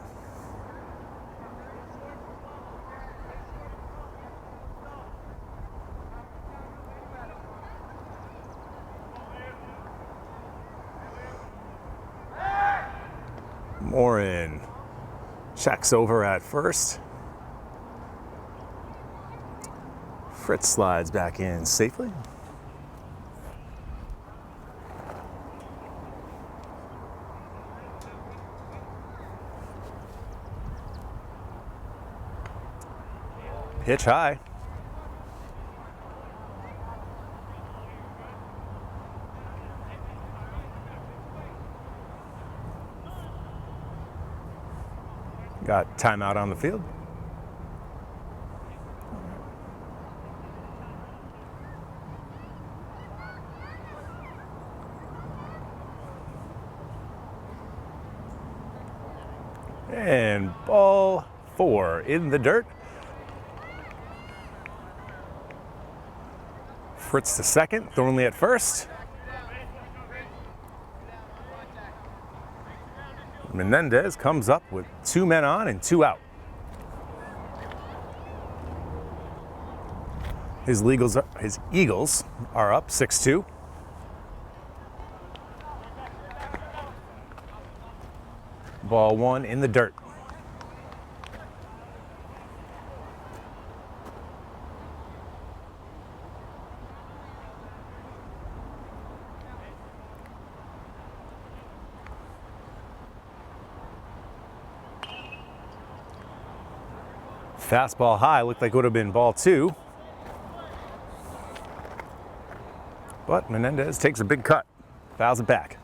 Morin checks over at first. Fritz slides back in safely. Pitch high. Got timeout on the field. And ball 4 in the dirt. Fritz to second, Thornley at first. Menendez comes up with 2 men on and 2 out. His Eagles are up 6-2. Ball 1 in the dirt. Fastball high, looked like it would have been ball 2. But Menendez takes a big cut, fouls it back.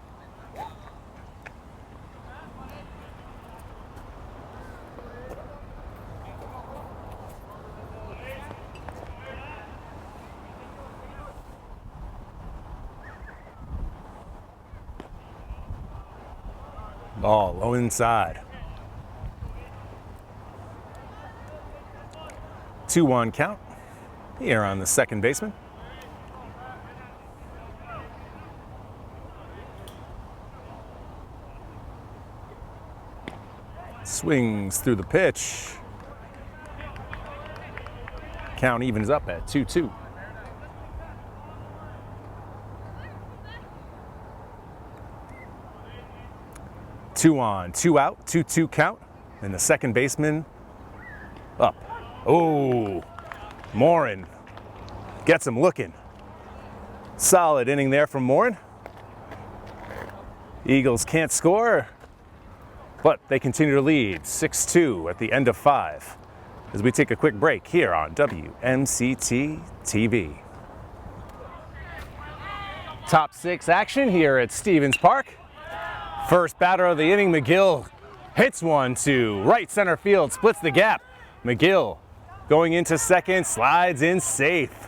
Ball low inside. 2-1 count here on the second baseman. Swings through the pitch. Count evens up at 2-2. Two on, 2 out, 2-2 count, and the second baseman up. Oh, Morin gets him looking. Solid inning there from Morin. Eagles can't score, but they continue to lead 6-2 at the end of 5 as we take a quick break here on WMCT-TV. Top 6 action here at Stevens Park. First batter of the inning, McGill hits one to right center field, splits the gap. McGill going into second, slides in safe.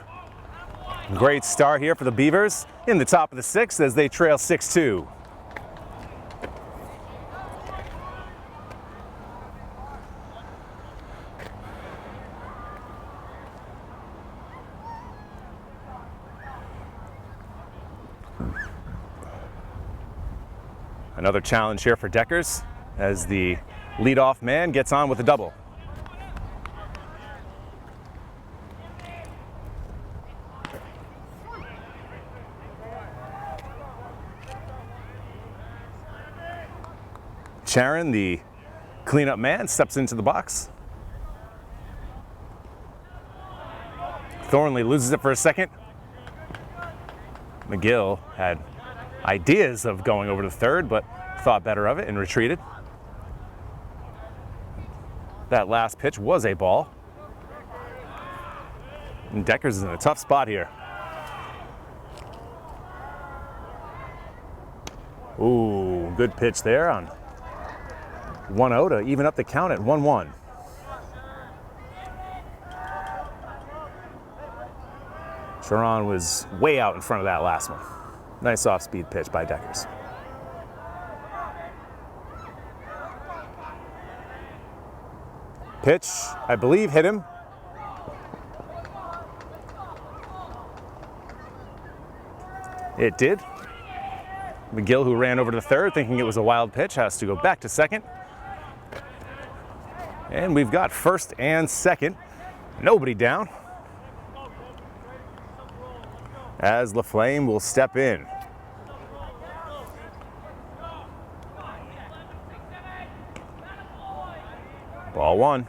Great start here for the Beavers in the top of the sixth as they trail 6-2. Another challenge here for Deckers as the leadoff man gets on with a double. Sharon, the cleanup man, steps into the box. Thornley loses it for a second. McGill had ideas of going over to third, but thought better of it and retreated. That last pitch was a ball. And Deckers is in a tough spot here. Ooh, good pitch there on 1-0 to even up the count at 1-1. Sharon was way out in front of that last one. Nice off-speed pitch by Deckers. Pitch, I believe, hit him. It did. McGill, who ran over to third thinking it was a wild pitch, has to go back to second. And we've got first and second. Nobody down. As LaFlame will step in. Ball one.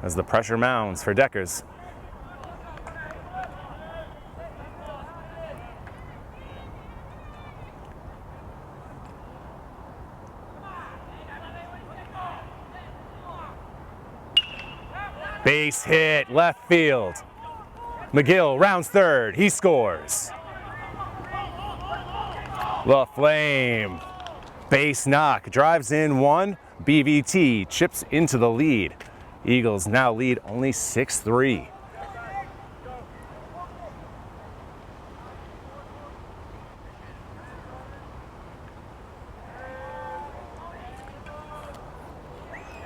As the pressure mounts for Deckers. Base hit, left field. McGill rounds third, he scores. LaFlame, base knock, drives in one. BVT chips into the lead. Eagles now lead only 6-3.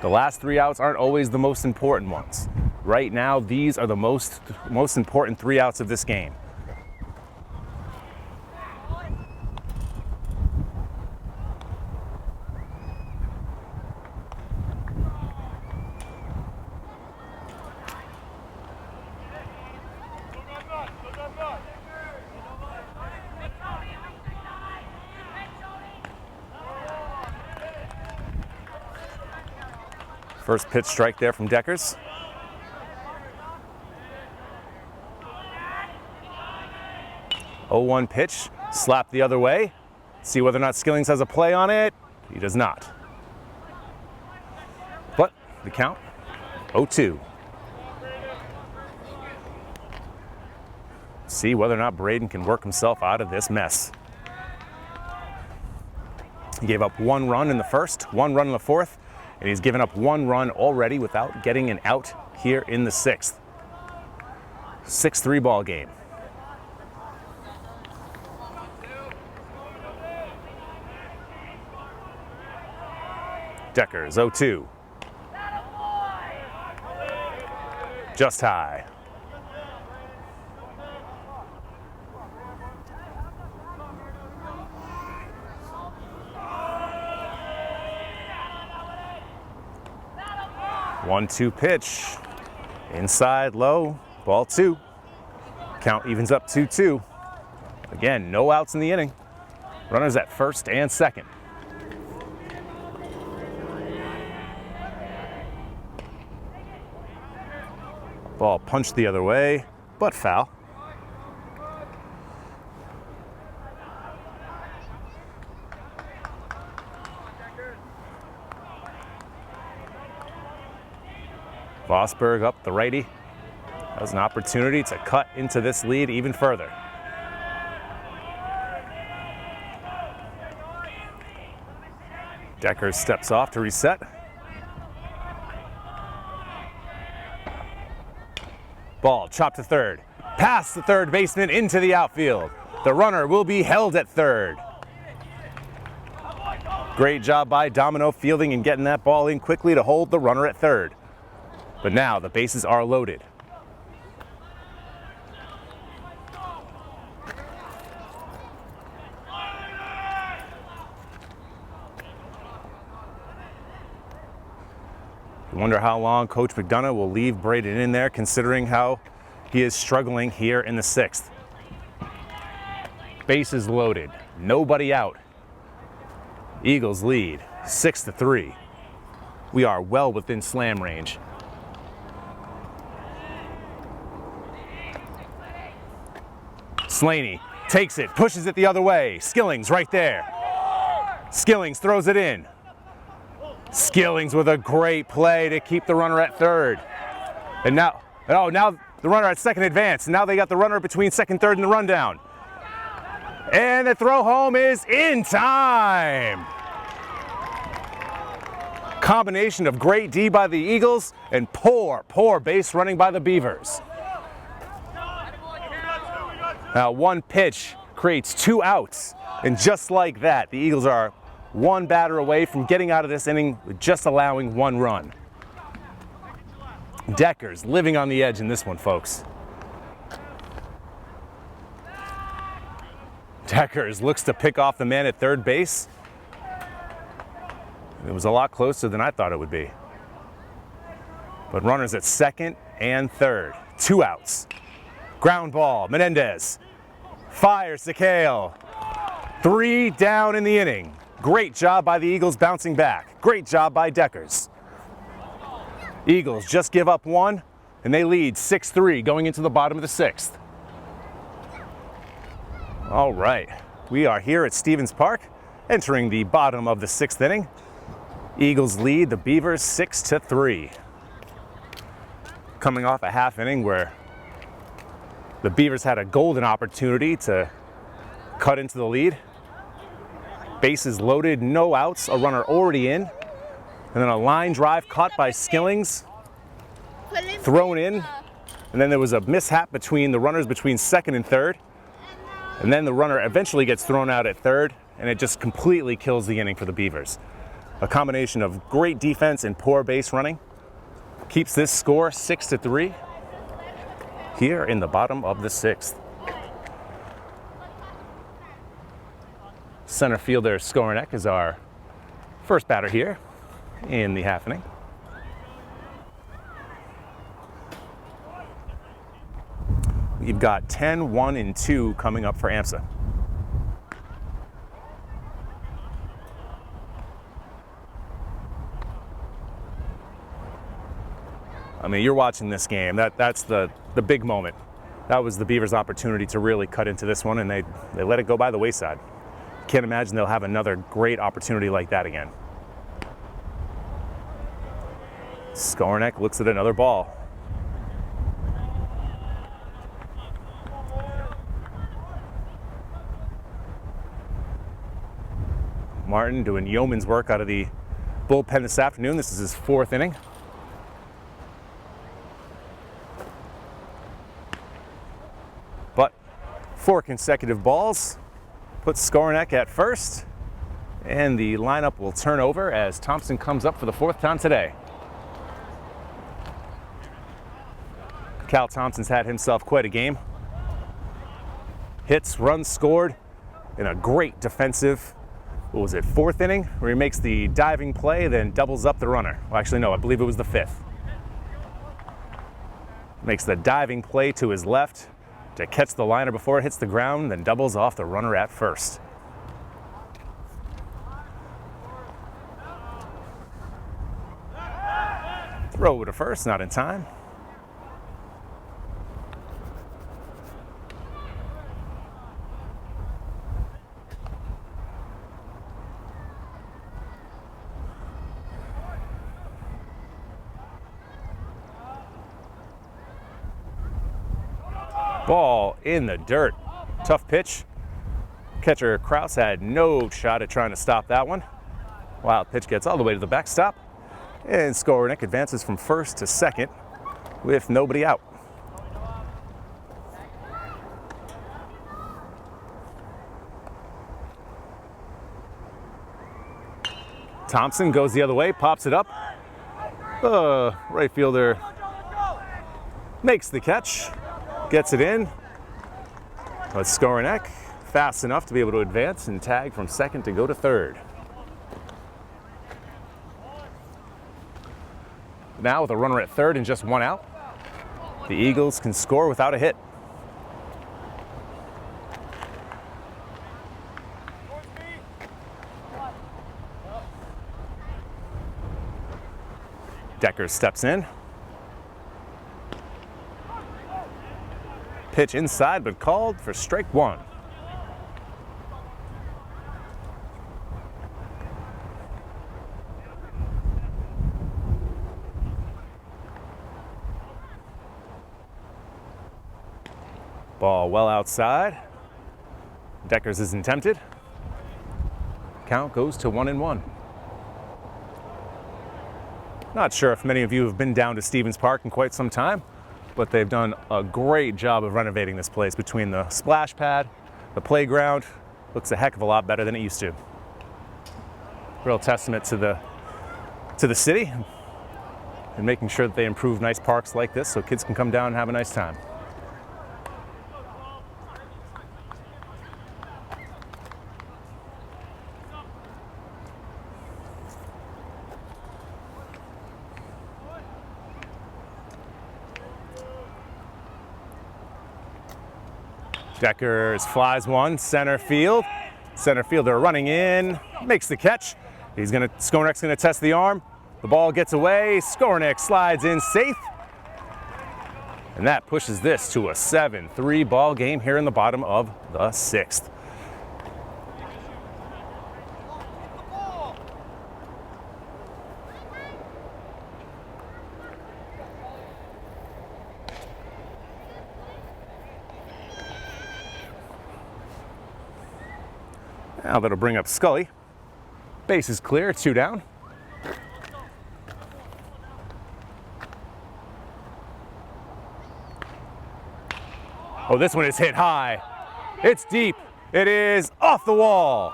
The last three outs aren't always the most important ones. Right now, these are the most important three outs of this game. First pitch strike there from Deckers. Oh, 0-1 pitch, slap the other way. See whether or not Skillings has a play on it. He does not. But the count, 0-2. See whether or not Braden can work himself out of this mess. He gave up 1 run in the first, 1 run in the fourth, and he's given up 1 run already without getting an out here in the sixth. 6-3 ball game. Deckers, 0-2. Just high. One-two pitch, inside low, ball 2. Count evens up 2-2. Again, no outs in the inning. Runners at first and second. Ball punched the other way, but foul. Vosberg up the righty. Has an opportunity to cut into this lead even further. Deckers steps off to reset. Ball chopped to third. Past the third baseman into the outfield. The runner will be held at third. Great job by Domino fielding and getting that ball in quickly to hold the runner at third. But now the bases are loaded. I wonder how long Coach McDonough will leave Braden in there, considering how he is struggling here in the sixth. Bases loaded, nobody out. Eagles lead 6-3. We are well within slam range. Slaney takes it, pushes it the other way. Skillings right there. Skillings throws it in. Skillings with a great play to keep the runner at third. And now the runner at second advance. Now they got the runner between second, third, and the rundown. And the throw home is in time. Combination of great D by the Eagles and poor base running by the Beavers. Now one pitch creates 2 outs. And just like that, the Eagles are 1 batter away from getting out of this inning with just allowing 1 run. Deckers living on the edge in this one, folks. Deckers looks to pick off the man at third base. It was a lot closer than I thought it would be. But runners at second and third. 2 outs. Ground ball, Menendez fires to Kale. 3 down in the inning. Great job by the Eagles bouncing back. Great job by Deckers. Eagles just give up 1, and they lead 6-3 going into the bottom of the 6th. All right, we are here at Stevens Park, entering the bottom of the 6th inning. Eagles lead the Beavers 6-3. Coming off a half inning where the Beavers had a golden opportunity to cut into the lead. Bases loaded, no outs, a runner already in. And then a line drive caught by Skillings, thrown in. And then there was a mishap between the runners between second and third. And then the runner eventually gets thrown out at third, and it just completely kills the inning for the Beavers. A combination of great defense and poor base running keeps this score 6-3 here in the bottom of the 6th. Center fielder Skoranek is our first batter here in the half inning. We've got 10, 1, and 2 coming up for AMSA. I mean, you're watching this game. That's the big moment. That was the Beavers' opportunity to really cut into this one, and they let it go by the wayside. Can't imagine they'll have another great opportunity like that again. Skoranek looks at another ball. Martin doing yeoman's work out of the bullpen this afternoon. This is his 4th inning. But 4 consecutive balls puts Skoranek at first, and the lineup will turn over as Thompson comes up for the 4th time today. Cal Thompson's had himself quite a game. Hits, runs scored in a great defensive, 4th inning, where he makes the diving play, then doubles up the runner. Well, actually, no, I believe it was the 5th. Makes the diving play to his left to catch the liner before it hits the ground, then doubles off the runner at first. Throw to first, not in time. Ball in the dirt. Tough pitch. Catcher Kraus had no shot at trying to stop that one. Wild pitch gets all the way to the backstop. And Skoranek advances from first to second with nobody out. Thompson goes the other way, pops it up. Right fielder makes the catch, gets it in. But Skowronek fast enough to be able to advance and tag from second to go to third. Now with a runner at third and just one out, the Eagles can score without a hit. Decker steps in. Pitch inside, but called for strike one. Ball well outside. Deckers isn't tempted. Count goes to 1-1. Not sure if many of you have been down to Stevens Park in quite some time, but they've done a great job of renovating this place between the splash pad, the playground. Looks a heck of a lot better than it used to. Real testament to the city and making sure that they improve nice parks like this so kids can come down and have a nice time. Deckers flies one, center field. Center fielder running in, makes the catch. Skowronek's gonna test the arm. The ball gets away, Skowronek slides in safe. And that pushes this to a 7-3 ball game here in the bottom of the sixth. Now that'll bring up Scully. Base is clear, 2 down. Oh, this one is hit high. It's deep. It is off the wall.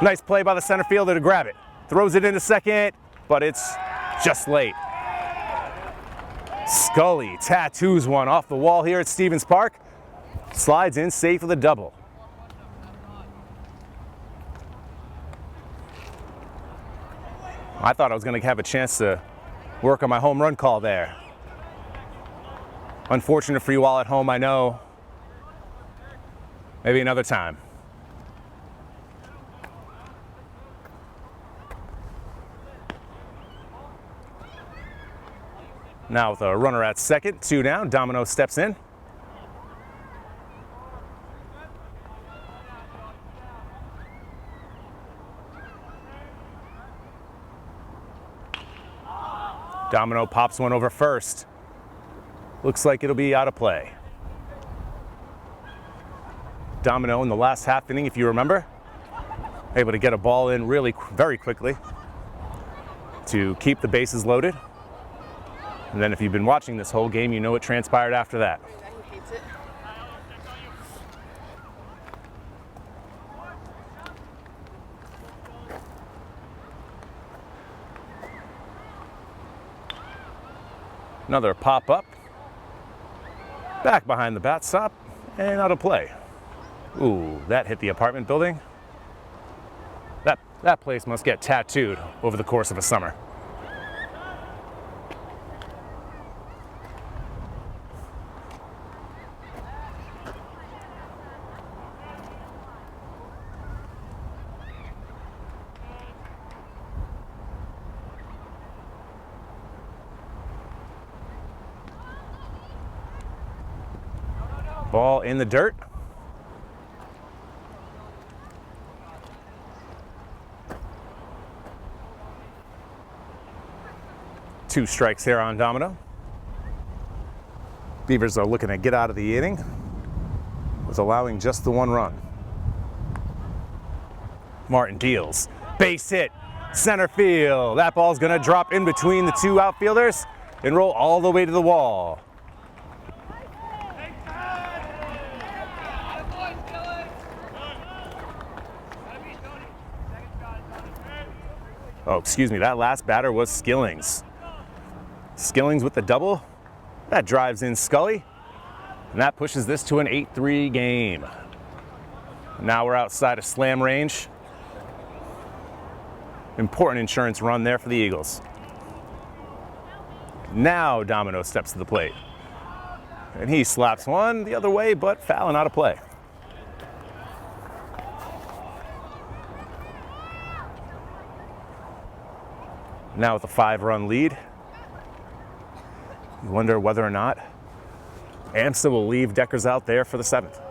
Nice play by the center fielder to grab it. Throws it into second, but it's just late. Scully tattoos one off the wall here at Stevens Park. Slides in safe with a double. I thought I was going to have a chance to work on my home run call there. Unfortunate for you all at home, I know. Maybe another time. Now with a runner at second, 2 down, Domino steps in. Domino pops one over first. Looks like it'll be out of play. Domino in the last half inning, if you remember, able to get a ball in really very quickly to keep the bases loaded. And then if you've been watching this whole game, you know what transpired after that. Another pop-up, back behind the bat stop, and out of play. Ooh, that hit the apartment building. That place must get tattooed over the course of a summer. Ball in the dirt. Two strikes here on Domino. Beavers are looking to get out of the inning with allowing just the 1 run. Martin deals. Base hit. Center field. That ball's going to drop in between the 2 outfielders and roll all the way to the wall. Oh, excuse me, that last batter was Skillings. Skillings with the double. That drives in Scully. And that pushes this to an 8-3 game. Now we're outside of slam range. Important insurance run there for the Eagles. Now Domino steps to the plate. And he slaps one the other way, but fouling out of play. Now with a 5-run lead, you wonder whether or not AMSA will leave Deckers out there for the 7th.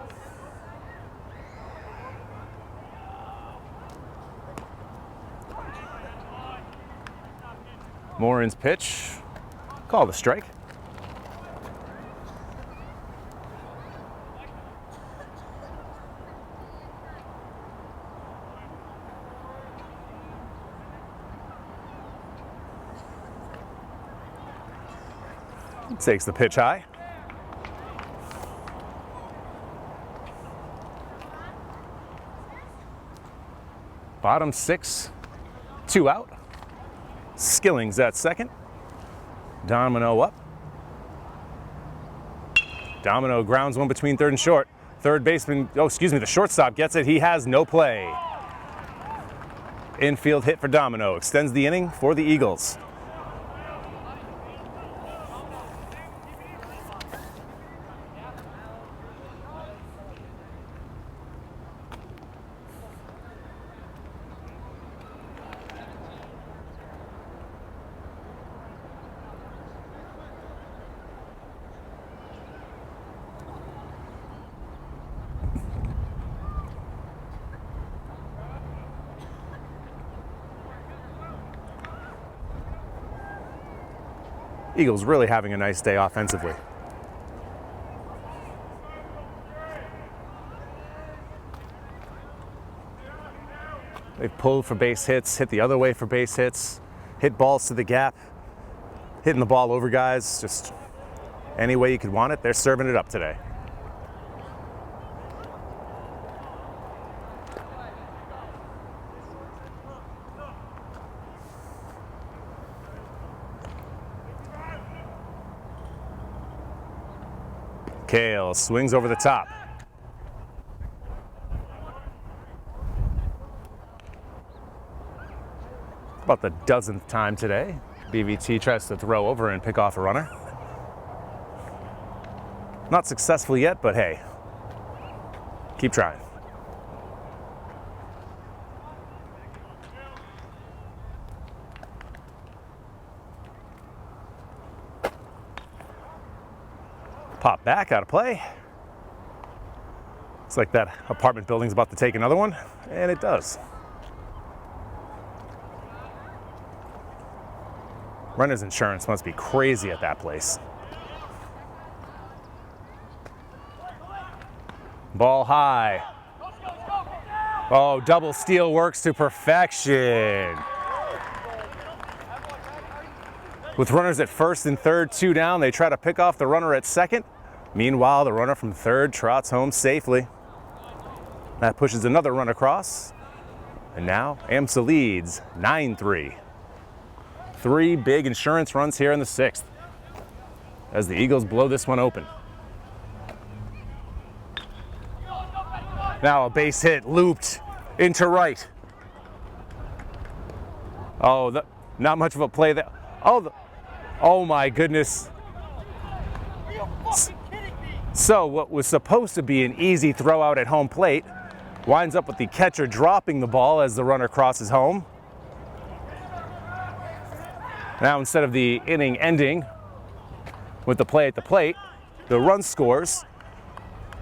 Morin's pitch, call the strike. Takes the pitch high. Bottom 6, 2 out. Skillings at second. Domino up. Domino grounds one between third and short. Third baseman, the shortstop gets it. He has no play. Infield hit for Domino. Extends the inning for the Eagles. Eagles really having a nice day offensively. They've pulled for base hits, hit the other way for base hits, hit balls to the gap, hitting the ball over guys, just any way you could want it, they're serving it up today. Kale swings over the top. About the dozenth time today, BVT tries to throw over and pick off a runner. Not successful yet, but hey, keep trying. Pop back, out of play. Looks like that apartment building's about to take another one, and it does. Renter's insurance must be crazy at that place. Ball high. Oh, double steal works to perfection. With runners at first and third, 2 down, they try to pick off the runner at second. Meanwhile, the runner from third trots home safely. That pushes another run across. And now AMSA leads 9-3. 3 big insurance runs here in the 6th as the Eagles blow this one open. Now a base hit looped into right. Oh, not much of a play there. Oh my goodness. So what was supposed to be an easy throw out at home plate winds up with the catcher dropping the ball as the runner crosses home. Now instead of the inning ending with the play at the plate, the run scores.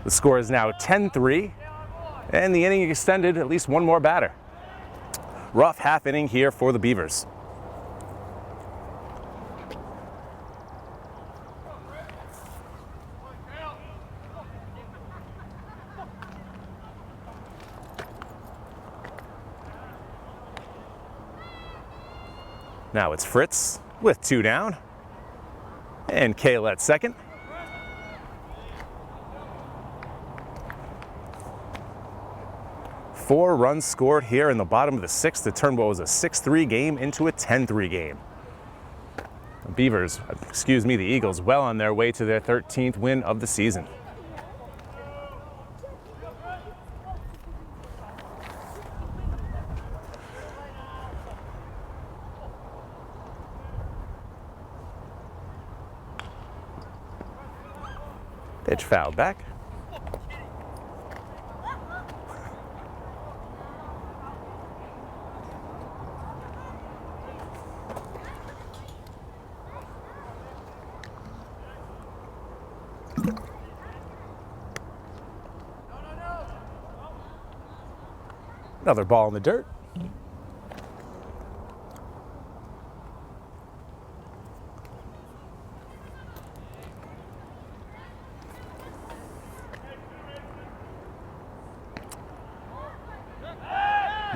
The score is now 10-3, and the inning extended at least one more batter. Rough half inning here for the Beavers. Now it's Fritz with 2 down, and Kale at second. 4 runs scored here in the bottom of the 6th to turn what was a 6-3 game into a 10-3 game. The Eagles well on their way to their 13th win of the season. Pitch fouled back. Another ball in the dirt.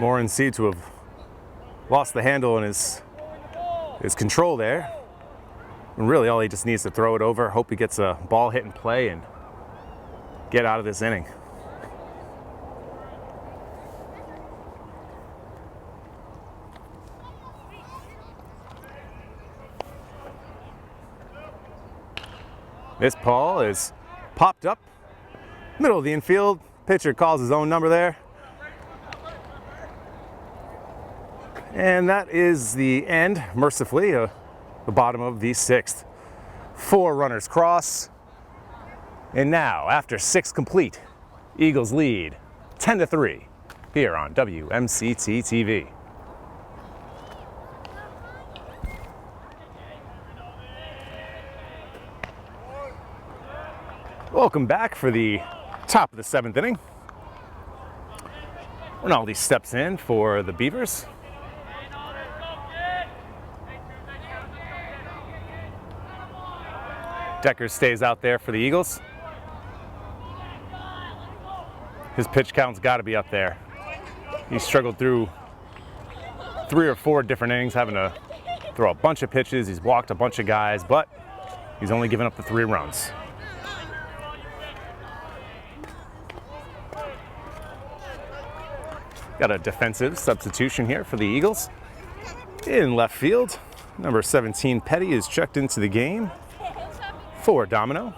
Morin seemed to have lost the handle in his control there. And really all he just needs to throw it over, hope he gets a ball hit in play and get out of this inning. This ball is popped up, middle of the infield. Pitcher calls his own number there. And that is the end, mercifully, the bottom of the 6th. 4 runners cross. And now, after 6 complete, Eagles lead 10-3 here on WMCT-TV. Welcome back for the top of the 7th inning. Rinaldi steps in for the Beavers. Decker stays out there for the Eagles. His pitch count's got to be up there. He struggled through 3 or 4 different innings, having to throw a bunch of pitches. He's walked a bunch of guys, but he's only given up the 3 runs. Got a defensive substitution here for the Eagles. In left field, number 17 Petty is checked into the game for Domino.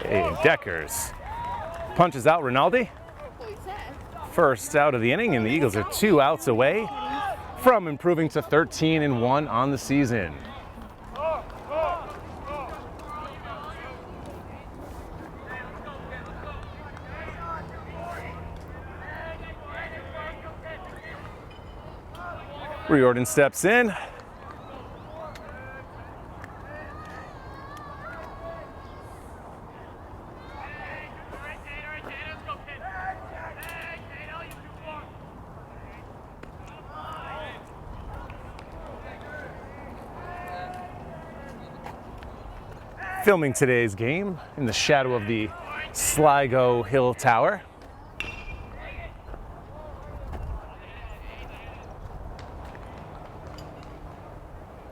Hey, Deckers punches out Rinaldi. First out of the inning, and the Eagles are 2 outs away from improving to 13-1 on the season. Riordan steps in. Filming today's game in the shadow of the Sligo Hill Tower.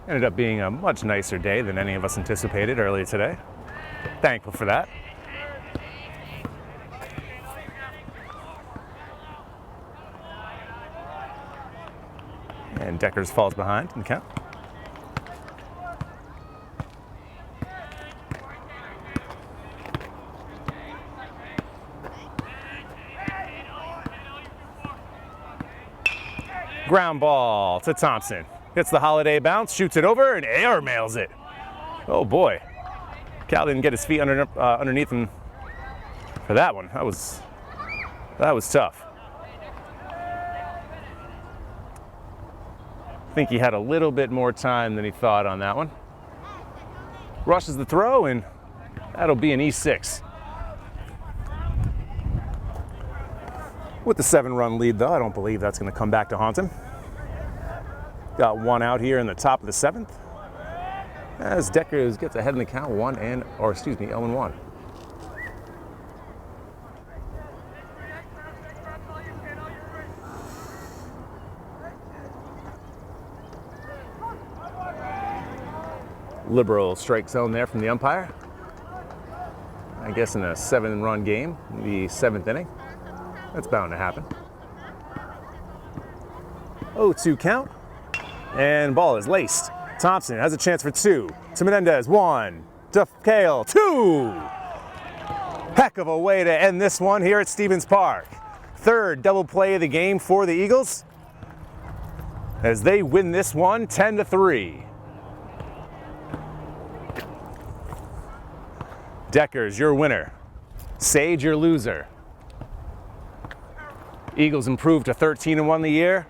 Ended up being a much nicer day than any of us anticipated earlier today. Thankful for that. And Deckers falls behind in the count. Ground ball to Thompson. Hits the holiday bounce, shoots it over, and air mails it. Oh boy. Cal didn't get his feet underneath him for that one. That was tough. I think he had a little bit more time than he thought on that one. Rushes the throw, and that'll be an E6. With the 7-run lead, though, I don't believe that's going to come back to haunt him. Got 1 out here in the top of the 7th. As Deckers gets ahead in the count, 0-1. Liberal strike zone there from the umpire. I guess in a 7-run game, the 7th inning. That's bound to happen. 0-2 count, and ball is laced. Thompson has a chance for 2. To Menendez, 1. To Kale, 2. Heck of a way to end this one here at Stevens Park. Third double play of the game for the Eagles as they win this one 10-3. Deckers, your winner. Sage, your loser. Eagles improved to 13-1 the year,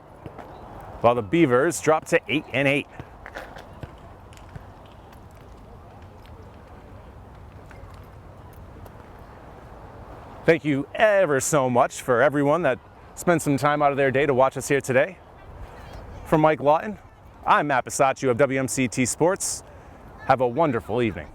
while the Beavers dropped to 8-8. Thank you ever so much for everyone that spent some time out of their day to watch us here today. From Mike Lawton, I'm Matt Bisaccio of WMCT Sports. Have a wonderful evening.